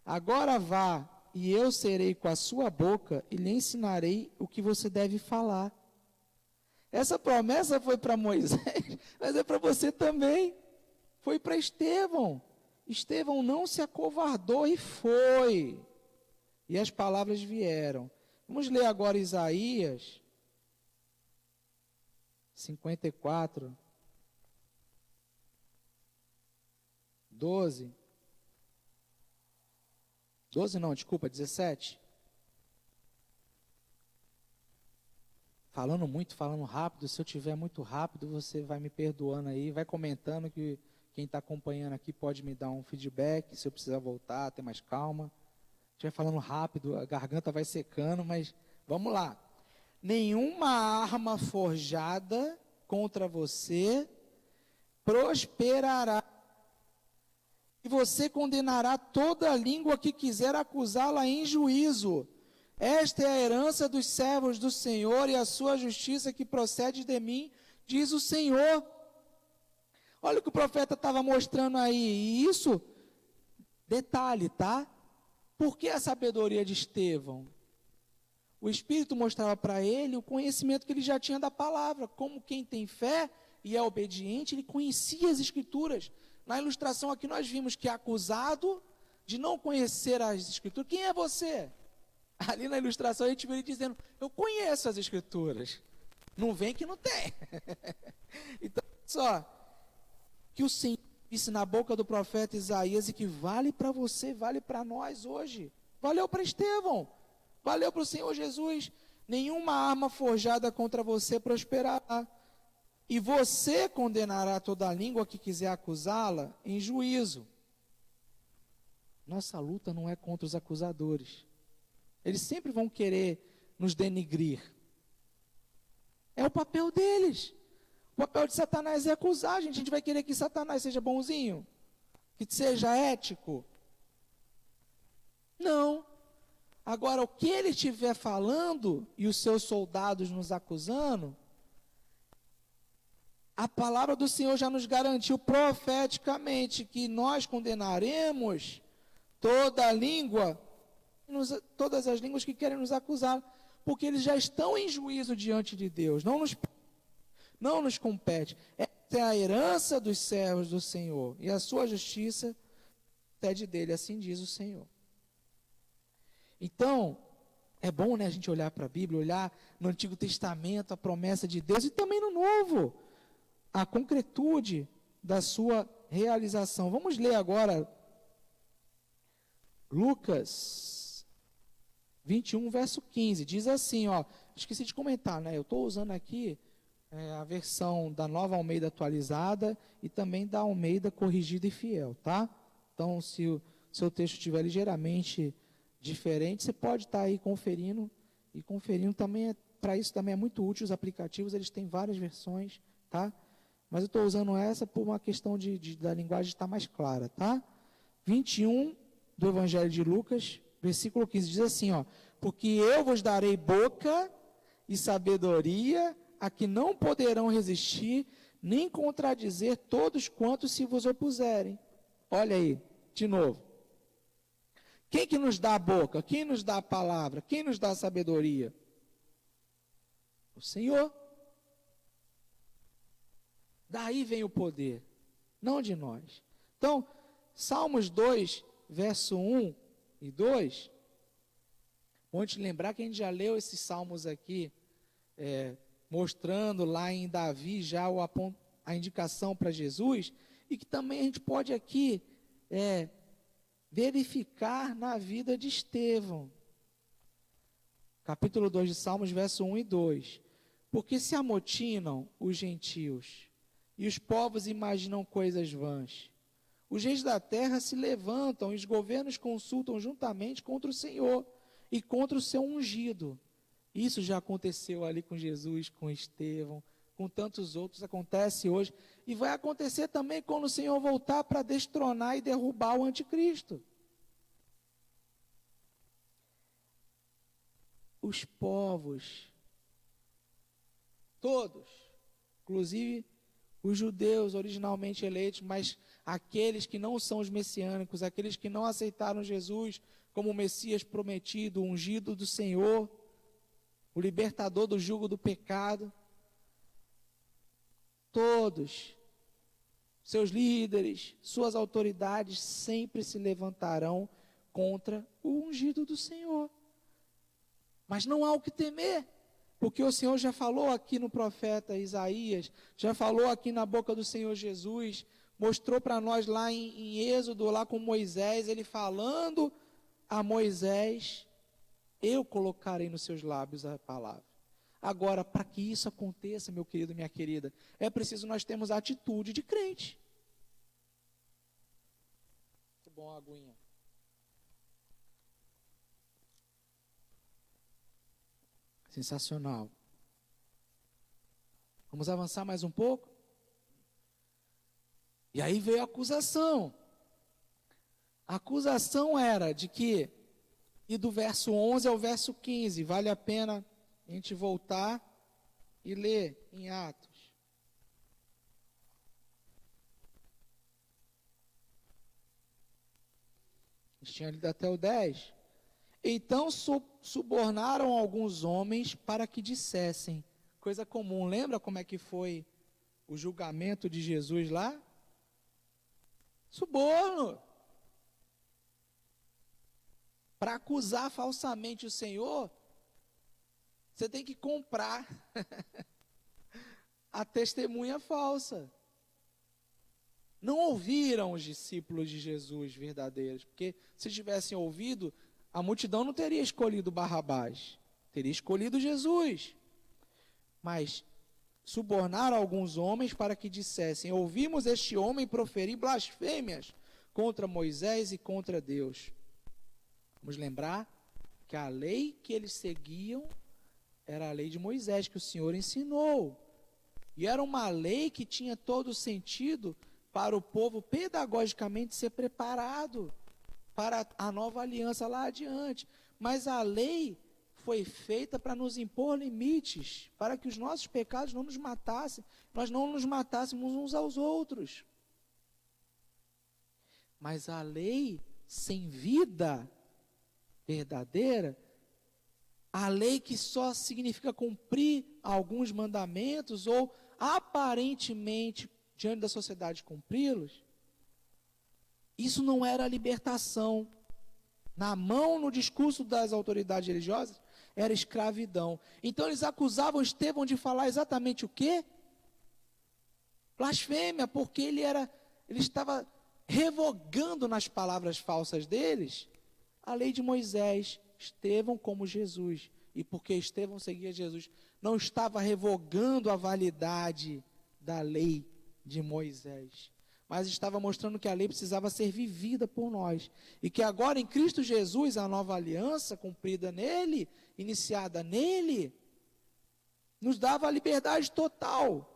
Agora vá, e eu serei com a sua boca e lhe ensinarei o que você deve falar. Essa promessa foi para Moisés, mas é para você também. Foi para Estevão. Estevão não se acovardou e foi. E as palavras vieram. Vamos ler agora Isaías 54, 12. 17. Falando muito, falando rápido. Se eu tiver muito rápido, você vai me perdoando aí, vai comentando, que quem está acompanhando aqui pode me dar um feedback, se eu precisar voltar, ter mais calma. Se estiver falando rápido, a garganta vai secando, mas vamos lá. Nenhuma arma forjada contra você prosperará, e você condenará toda a língua que quiser acusá-la em juízo. Esta é a herança dos servos do Senhor e a sua justiça que procede de mim, diz o Senhor. Olha o que o profeta estava mostrando aí. E isso, detalhe, tá? Por que a sabedoria de Estevão? O Espírito mostrava para ele o conhecimento que ele já tinha da palavra. Como quem tem fé e é obediente, ele conhecia as Escrituras. Na ilustração aqui nós vimos que é acusado de não conhecer as Escrituras. Quem é você? Ali na ilustração a gente vê ele dizendo, eu conheço as Escrituras. Não vem que não tem. Então, só que o Senhor disse na boca do profeta Isaías, e que vale para você, vale para nós hoje. Valeu para Estevão, valeu para o Senhor Jesus. Nenhuma arma forjada contra você prosperará, e você condenará toda a língua que quiser acusá-la em juízo. Nossa luta não é contra os acusadores. Eles sempre vão querer nos denigrir. É o papel deles. O papel de Satanás é acusar. A gente vai querer que Satanás seja bonzinho? Que seja ético? Não. Agora, o que ele estiver falando e os seus soldados nos acusando, a palavra do Senhor já nos garantiu profeticamente que nós condenaremos toda a língua, todas as línguas que querem nos acusar, porque eles já estão em juízo diante de Deus. Não nos compete. Essa é a herança dos servos do Senhor, e a sua justiça procede dele, assim diz o Senhor. Então, é bom, né, a gente olhar para a Bíblia, olhar no Antigo Testamento a promessa de Deus, e também no Novo, a concretude da sua realização. Vamos ler agora Lucas 21, verso 15. Diz assim, ó, esqueci de comentar, né? Eu estou usando aqui a versão da Nova Almeida atualizada e também da Almeida corrigida e fiel, tá? Então, se o seu texto estiver ligeiramente diferente, você pode estar aí conferindo, e conferindo também, para isso também é muito útil. Os aplicativos, eles têm várias versões, tá? Mas eu estou usando essa por uma questão da linguagem estar mais clara, tá? 21 do Evangelho de Lucas, versículo 15, diz assim, ó, porque eu vos darei boca e sabedoria a que não poderão resistir, nem contradizer todos quantos se vos opuserem. Olha aí, de novo. Quem que nos dá a boca? Quem nos dá a palavra? Quem nos dá a sabedoria? O Senhor. Daí vem o poder, não de nós. Então, Salmos 2, verso 1 e 2, vou te lembrar que a gente já leu esses salmos aqui, mostrando lá em Davi já a indicação para Jesus, e que também a gente pode aqui verificar na vida de Estevão. Capítulo 2 de Salmos, verso 1 e 2. Porque se amotinam os gentios, e os povos imaginam coisas vãs. Os reis da terra se levantam, e os governos consultam juntamente contra o Senhor e contra o seu ungido. Isso já aconteceu ali com Jesus, com Estevão, com tantos outros, acontece hoje. E vai acontecer também quando o Senhor voltar para destronar e derrubar o anticristo. Os povos, todos, inclusive os judeus originalmente eleitos, mas aqueles que não são os messiânicos, aqueles que não aceitaram Jesus como o Messias prometido, o ungido do Senhor, o libertador do jugo do pecado, todos seus líderes, suas autoridades sempre se levantarão contra o ungido do Senhor. Mas não há o que temer, porque o Senhor já falou aqui no profeta Isaías, já falou aqui na boca do Senhor Jesus, mostrou para nós lá em Êxodo, lá com Moisés, ele falando a Moisés: eu colocarei nos seus lábios a palavra. Agora, para que isso aconteça, meu querido, minha querida, é preciso nós termos a atitude de crente. Que bom, aguinha. Sensacional. Vamos avançar mais um pouco? E aí veio a acusação. A acusação era de que, e do verso 11 ao verso 15, vale a pena a gente voltar e ler em Atos. A gente tinha lido até o 10. Então subornaram alguns homens para que dissessem, coisa comum, lembra como é que foi o julgamento de Jesus lá? Suborno. Para acusar falsamente o Senhor, você tem que comprar a testemunha falsa. Não ouviram os discípulos de Jesus verdadeiros, porque se tivessem ouvido, a multidão não teria escolhido Barrabás, teria escolhido Jesus. Mas subornaram alguns homens para que dissessem: ouvimos este homem proferir blasfêmias contra Moisés e contra Deus. Vamos lembrar que a lei que eles seguiam era a lei de Moisés, que o Senhor ensinou. E era uma lei que tinha todo o sentido para o povo pedagogicamente ser preparado para a nova aliança lá adiante. Mas a lei foi feita para nos impor limites, para que os nossos pecados não nos matassem, nós não nos matássemos uns aos outros. Mas a lei sem vida verdadeira, a lei que só significa cumprir alguns mandamentos ou aparentemente diante da sociedade cumpri-los, isso não era libertação. Na mão, no discurso das autoridades religiosas, era escravidão. Então eles acusavam Estevão de falar exatamente o quê? Blasfêmia, porque ele estava revogando nas palavras falsas deles a lei de Moisés. Estevão como Jesus, e porque Estevão seguia Jesus, não estava revogando a validade da lei de Moisés, mas estava mostrando que a lei precisava ser vivida por nós, e que agora em Cristo Jesus, a nova aliança cumprida nele, iniciada nele, nos dava a liberdade total,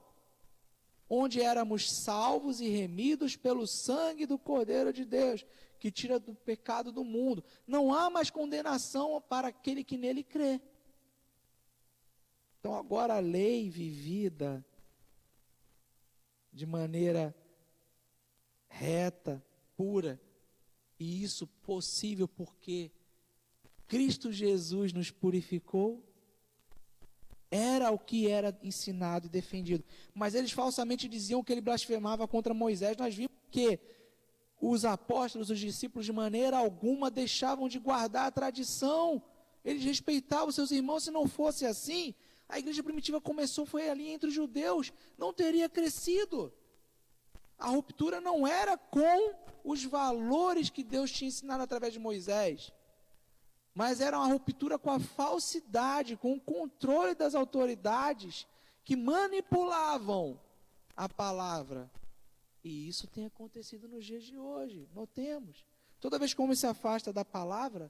onde éramos salvos e remidos pelo sangue do Cordeiro de Deus, que tira do pecado do mundo. Não há mais condenação para aquele que nele crê. Então agora a lei vivida de maneira reta, pura, e isso possível porque Cristo Jesus nos purificou, era o que era ensinado e defendido. Mas eles falsamente diziam que ele blasfemava contra Moisés. Nós vimos que os apóstolos, os discípulos, de maneira alguma deixavam de guardar a tradição. Eles respeitavam seus irmãos. Se não fosse assim, a igreja primitiva foi ali entre os judeus, não teria crescido. A ruptura não era com os valores que Deus tinha ensinado através de Moisés, mas era uma ruptura com a falsidade, com o controle das autoridades que manipulavam a palavra. E isso tem acontecido nos dias de hoje, notemos. Toda vez que o homem se afasta da palavra,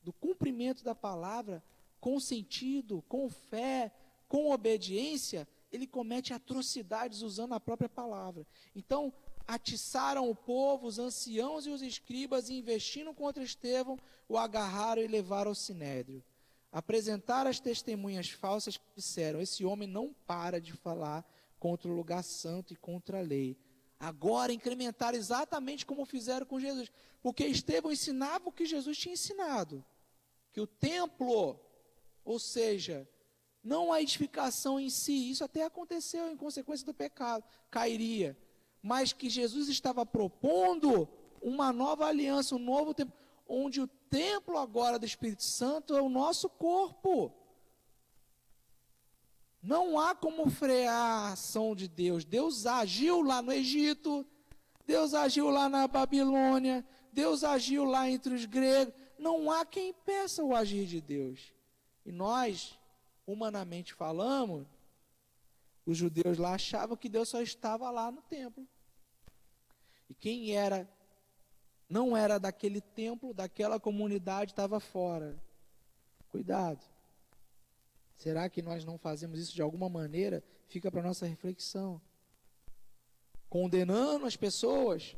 do cumprimento da palavra, com sentido, com fé, com obediência, ele comete atrocidades usando a própria palavra. Então, atiçaram o povo, os anciãos e os escribas, e investindo contra Estevão, o agarraram e levaram ao sinédrio. Apresentaram as testemunhas falsas que disseram: esse homem não para de falar contra o lugar santo e contra a lei. Agora incrementaram exatamente como fizeram com Jesus, porque Estevão ensinava o que Jesus tinha ensinado, que o templo, ou seja, não a edificação em si, isso até aconteceu em consequência do pecado, cairia, mas que Jesus estava propondo uma nova aliança, um novo tempo, onde o templo agora do Espírito Santo é o nosso corpo. Não há como frear a ação de Deus. Deus agiu lá no Egito, Deus agiu lá na Babilônia, Deus agiu lá entre os gregos. Não há quem impeça o agir de Deus. E nós, humanamente falamos, os judeus lá achavam que Deus só estava lá no templo. E quem não era daquele templo, daquela comunidade, estava fora. Cuidado. Será que nós não fazemos isso de alguma maneira? Fica para nossa reflexão. Condenando as pessoas.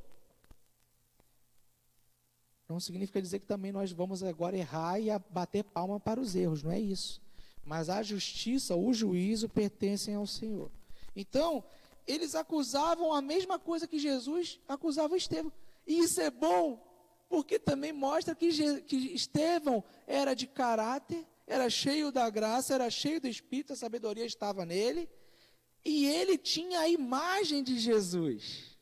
Não significa dizer que também nós vamos agora errar e bater palma para os erros, não é isso. Mas a justiça, o juízo pertencem ao Senhor. Então, eles acusavam a mesma coisa que Jesus acusava Estevão. E isso é bom, porque também mostra que Estevão era de caráter, era cheio da graça, era cheio do Espírito, a sabedoria estava nele, e ele tinha a imagem de Jesus.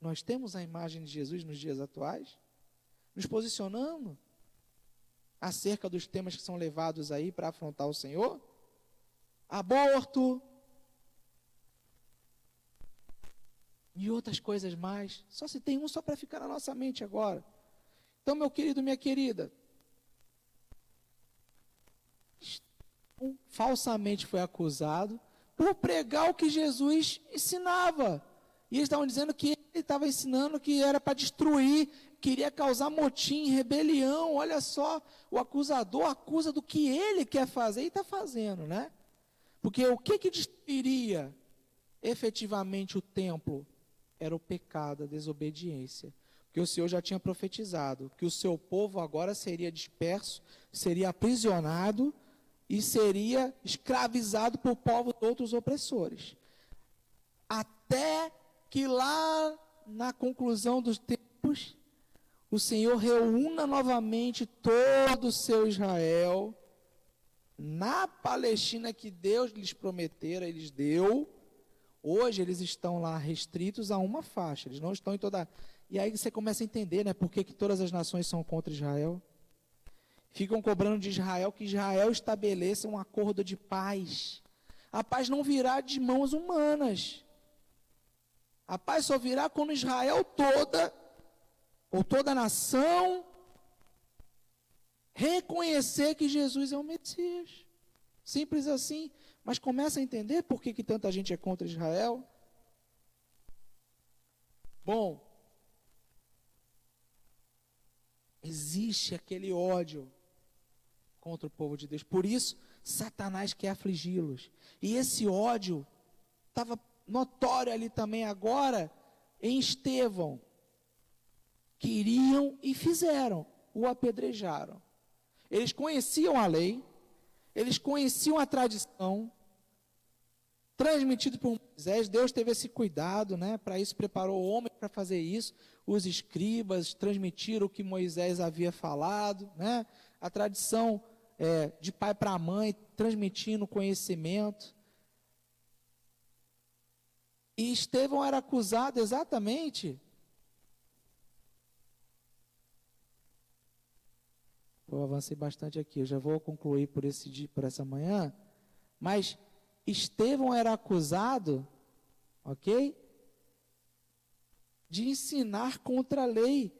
Nós temos a imagem de Jesus nos dias atuais? Nos posicionamos acerca dos temas que são levados aí para afrontar o Senhor? Aborto e outras coisas mais. Só se tem um só para ficar na nossa mente agora. Então, meu querido, minha querida, falsamente foi acusado por pregar o que Jesus ensinava. E eles estavam dizendo que ele estava ensinando que era para destruir, queria causar motim, rebelião. Olha só, o acusador acusa do que ele quer fazer e está fazendo, né? Porque o que destruiria efetivamente o templo? Era o pecado, a desobediência. Porque o Senhor já tinha profetizado que o seu povo agora seria disperso, seria aprisionado e seria escravizado por povos de outros opressores. Até que lá na conclusão dos tempos, o Senhor reúna novamente todo o seu Israel na Palestina que Deus lhes prometera, eles deu. Hoje eles estão lá restritos a uma faixa, eles não estão em toda... E aí você começa a entender, né, por que todas as nações são contra Israel. Ficam cobrando de Israel que Israel estabeleça um acordo de paz. A paz não virá de mãos humanas. A paz só virá quando Israel toda, ou toda a nação, reconhecer que Jesus é o Messias. Simples assim. Mas começa a entender por que tanta gente é contra Israel? Bom, existe aquele ódio contra o povo de Deus. Por isso, Satanás quer afligi-los. E esse ódio estava notório ali também agora em Estevão. Queriam e fizeram, o apedrejaram. Eles conheciam a lei, eles conheciam a tradição, transmitido por Moisés. Deus teve esse cuidado, né? Para isso preparou o homem para fazer isso. Os escribas transmitiram o que Moisés havia falado, né? A tradição de pai para mãe, transmitindo conhecimento. E Estevão era acusado exatamente... Eu avancei bastante aqui, eu já vou concluir por esse dia, por essa manhã. Mas Estevão era acusado, ok? De ensinar contra a lei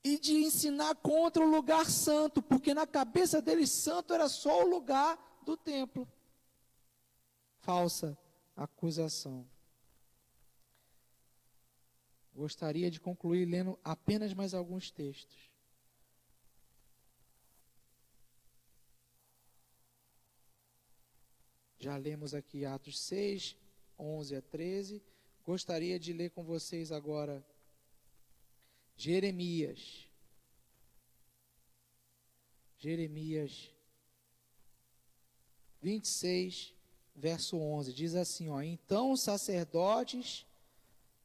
e de ensinar contra o lugar santo, porque na cabeça deles santo era só o lugar do templo. Falsa acusação. Gostaria de concluir lendo apenas mais alguns textos. Já lemos aqui Atos 6, 11 a 13. Gostaria de ler com vocês agora Jeremias. Jeremias 26, verso 11. Diz assim, ó: Então os sacerdotes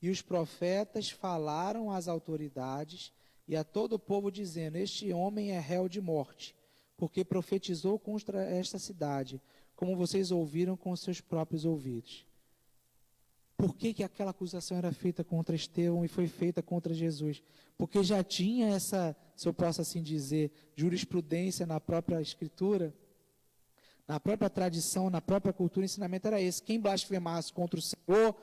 e os profetas falaram às autoridades e a todo o povo, dizendo: Este homem é réu de morte, porque profetizou contra esta cidade, como vocês ouviram com seus próprios ouvidos. Por que aquela acusação era feita contra Estevão e foi feita contra Jesus? Porque já tinha essa, se eu posso assim dizer, jurisprudência na própria Escritura, na própria tradição, na própria cultura, o ensinamento era esse: quem blasfemasse contra o Senhor,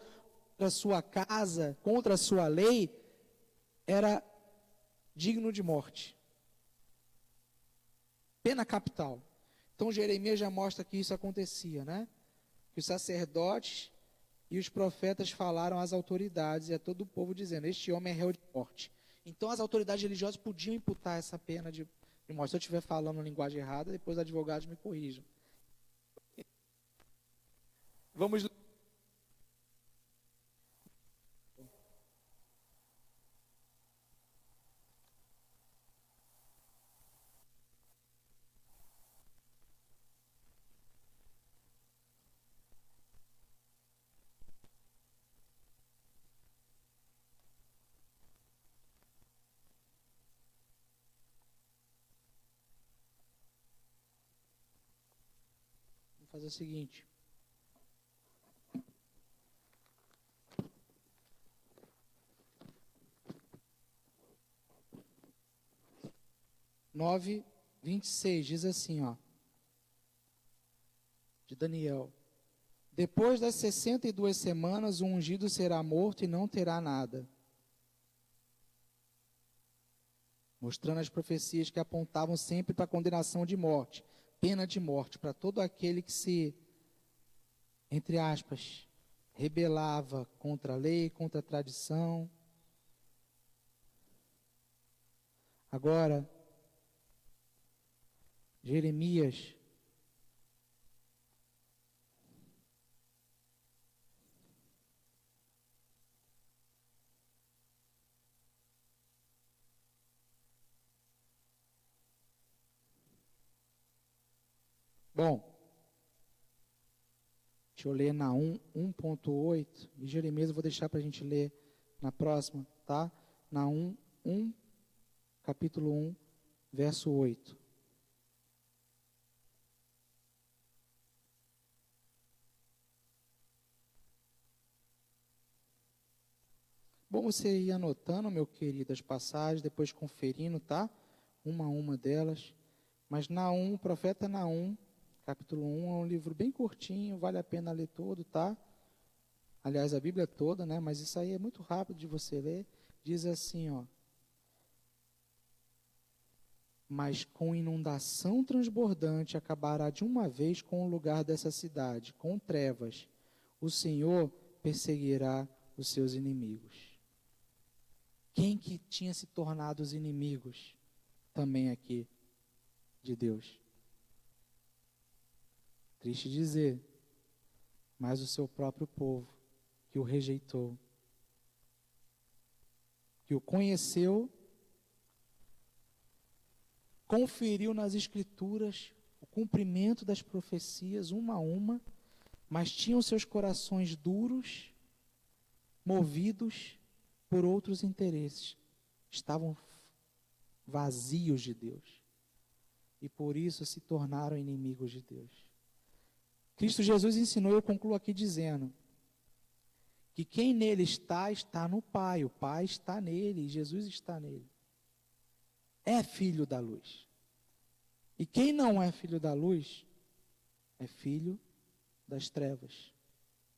contra a sua casa, contra a sua lei, era digno de morte. Pena capital. Então Jeremias já mostra que isso acontecia, né? Que os sacerdotes e os profetas falaram às autoridades e a todo o povo dizendo: este homem é réu de morte. Então as autoridades religiosas podiam imputar essa pena de morte. Se eu estiver falando linguagem errada, depois os advogados me corrijam. Vamos. Vamos fazer o seguinte. Nove, 26, diz assim, ó, de Daniel: depois das 62 semanas, o ungido será morto e não terá nada. Mostrando as profecias que apontavam sempre para a condenação de morte, pena de morte, para todo aquele que se, entre aspas, rebelava contra a lei, contra a tradição. Agora, Jeremias, bom, deixa eu ler Naum 1.8, e Jeremias eu vou deixar para a gente ler na próxima, tá? Naum 1, capítulo 1, verso 8. Bom você ir anotando, meu querido, as passagens, depois conferindo, tá? Uma a uma delas. Mas Naum, o profeta Naum, capítulo 1, é um livro bem curtinho, vale a pena ler todo, tá? Aliás, a Bíblia toda, né? Mas isso aí é muito rápido de você ler. Diz assim, ó: mas com inundação transbordante acabará de uma vez com o lugar dessa cidade, com trevas. O Senhor perseguirá os seus inimigos. Quem que tinha se tornado os inimigos também aqui de Deus? Triste dizer, mas o seu próprio povo que o rejeitou, que o conheceu, conferiu nas Escrituras o cumprimento das profecias uma a uma, mas tinham seus corações duros, movidos por outros interesses. Estavam vazios de Deus. E por isso se tornaram inimigos de Deus. Cristo Jesus ensinou, eu concluo aqui dizendo, que quem nele está, está no Pai. O Pai está nele e Jesus está nele. É filho da luz. E quem não é filho da luz, é filho das trevas.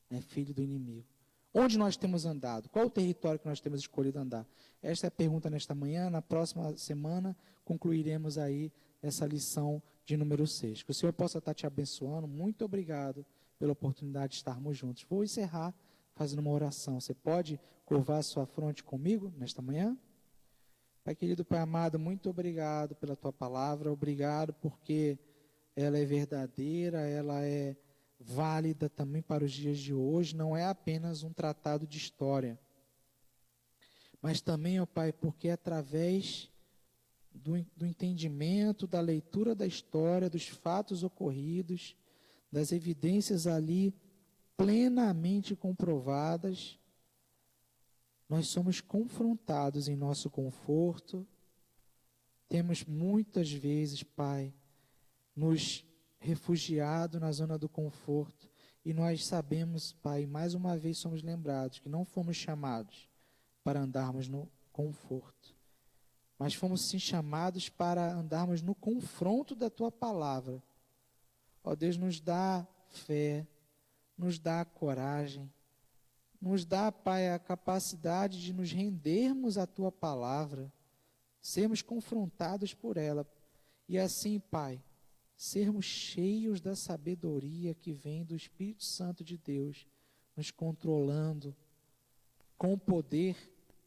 É filho do inimigo. Onde nós temos andado? Qual o território que nós temos escolhido andar? Esta é a pergunta nesta manhã. Na próxima semana concluiremos aí essa lição de número 6. Que o Senhor possa estar te abençoando. Muito obrigado pela oportunidade de estarmos juntos. Vou encerrar fazendo uma oração. Você pode curvar a sua fronte comigo nesta manhã? Pai querido, Pai amado, muito obrigado pela tua palavra. Obrigado porque ela é verdadeira, ela é válida também para os dias de hoje, não é apenas um tratado de história, mas também, ó Pai, porque é através do entendimento, da leitura da história, dos fatos ocorridos, das evidências ali plenamente comprovadas, nós somos confrontados em nosso conforto, temos muitas vezes, Pai, nos refugiado na zona do conforto E nós sabemos, Pai, mais uma vez somos lembrados que não fomos chamados para andarmos no conforto, mas fomos sim chamados para andarmos no confronto da Tua palavra. Ó Deus, nos dá fé, nos dá coragem, nos dá, Pai, a capacidade de nos rendermos à Tua palavra, sermos confrontados por ela, e assim, Pai, sermos cheios da sabedoria que vem do Espírito Santo de Deus, nos controlando, com poder,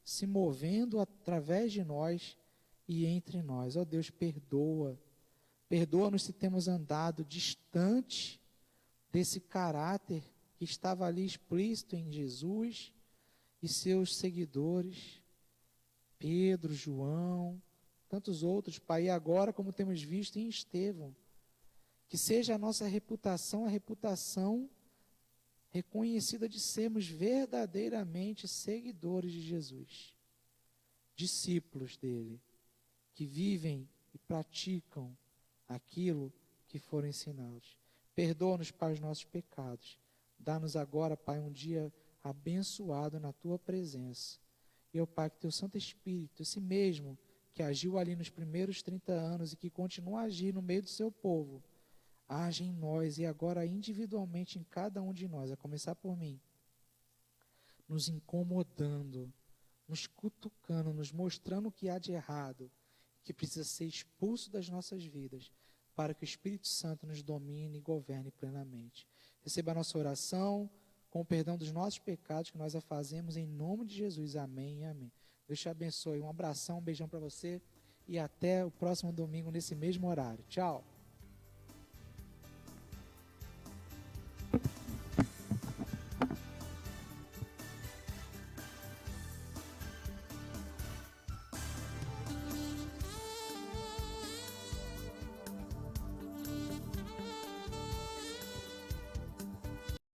se movendo através de nós e entre nós. Ó Deus, perdoa-nos se temos andado distante desse caráter que estava ali explícito em Jesus e seus seguidores, Pedro, João, tantos outros, Pai, e agora, como temos visto em Estevão, que seja a nossa reputação, a reputação reconhecida de sermos verdadeiramente seguidores de Jesus, discípulos dele, que vivem e praticam aquilo que foram ensinados. Perdoa-nos, Pai, os nossos pecados. Dá-nos agora, Pai, um dia abençoado na Tua presença. E, ó Pai, que Teu Santo Espírito, esse mesmo que agiu ali nos primeiros 30 anos e que continua a agir no meio do Seu povo, age em nós e agora individualmente em cada um de nós, a começar por mim, nos incomodando, nos cutucando, nos mostrando o que há de errado, que precisa ser expulso das nossas vidas, para que o Espírito Santo nos domine e governe plenamente. Receba a nossa oração, com o perdão dos nossos pecados, que nós a fazemos em nome de Jesus. Amém e amém. Deus te abençoe. Um abração, um beijão para você e até o próximo domingo nesse mesmo horário. Tchau.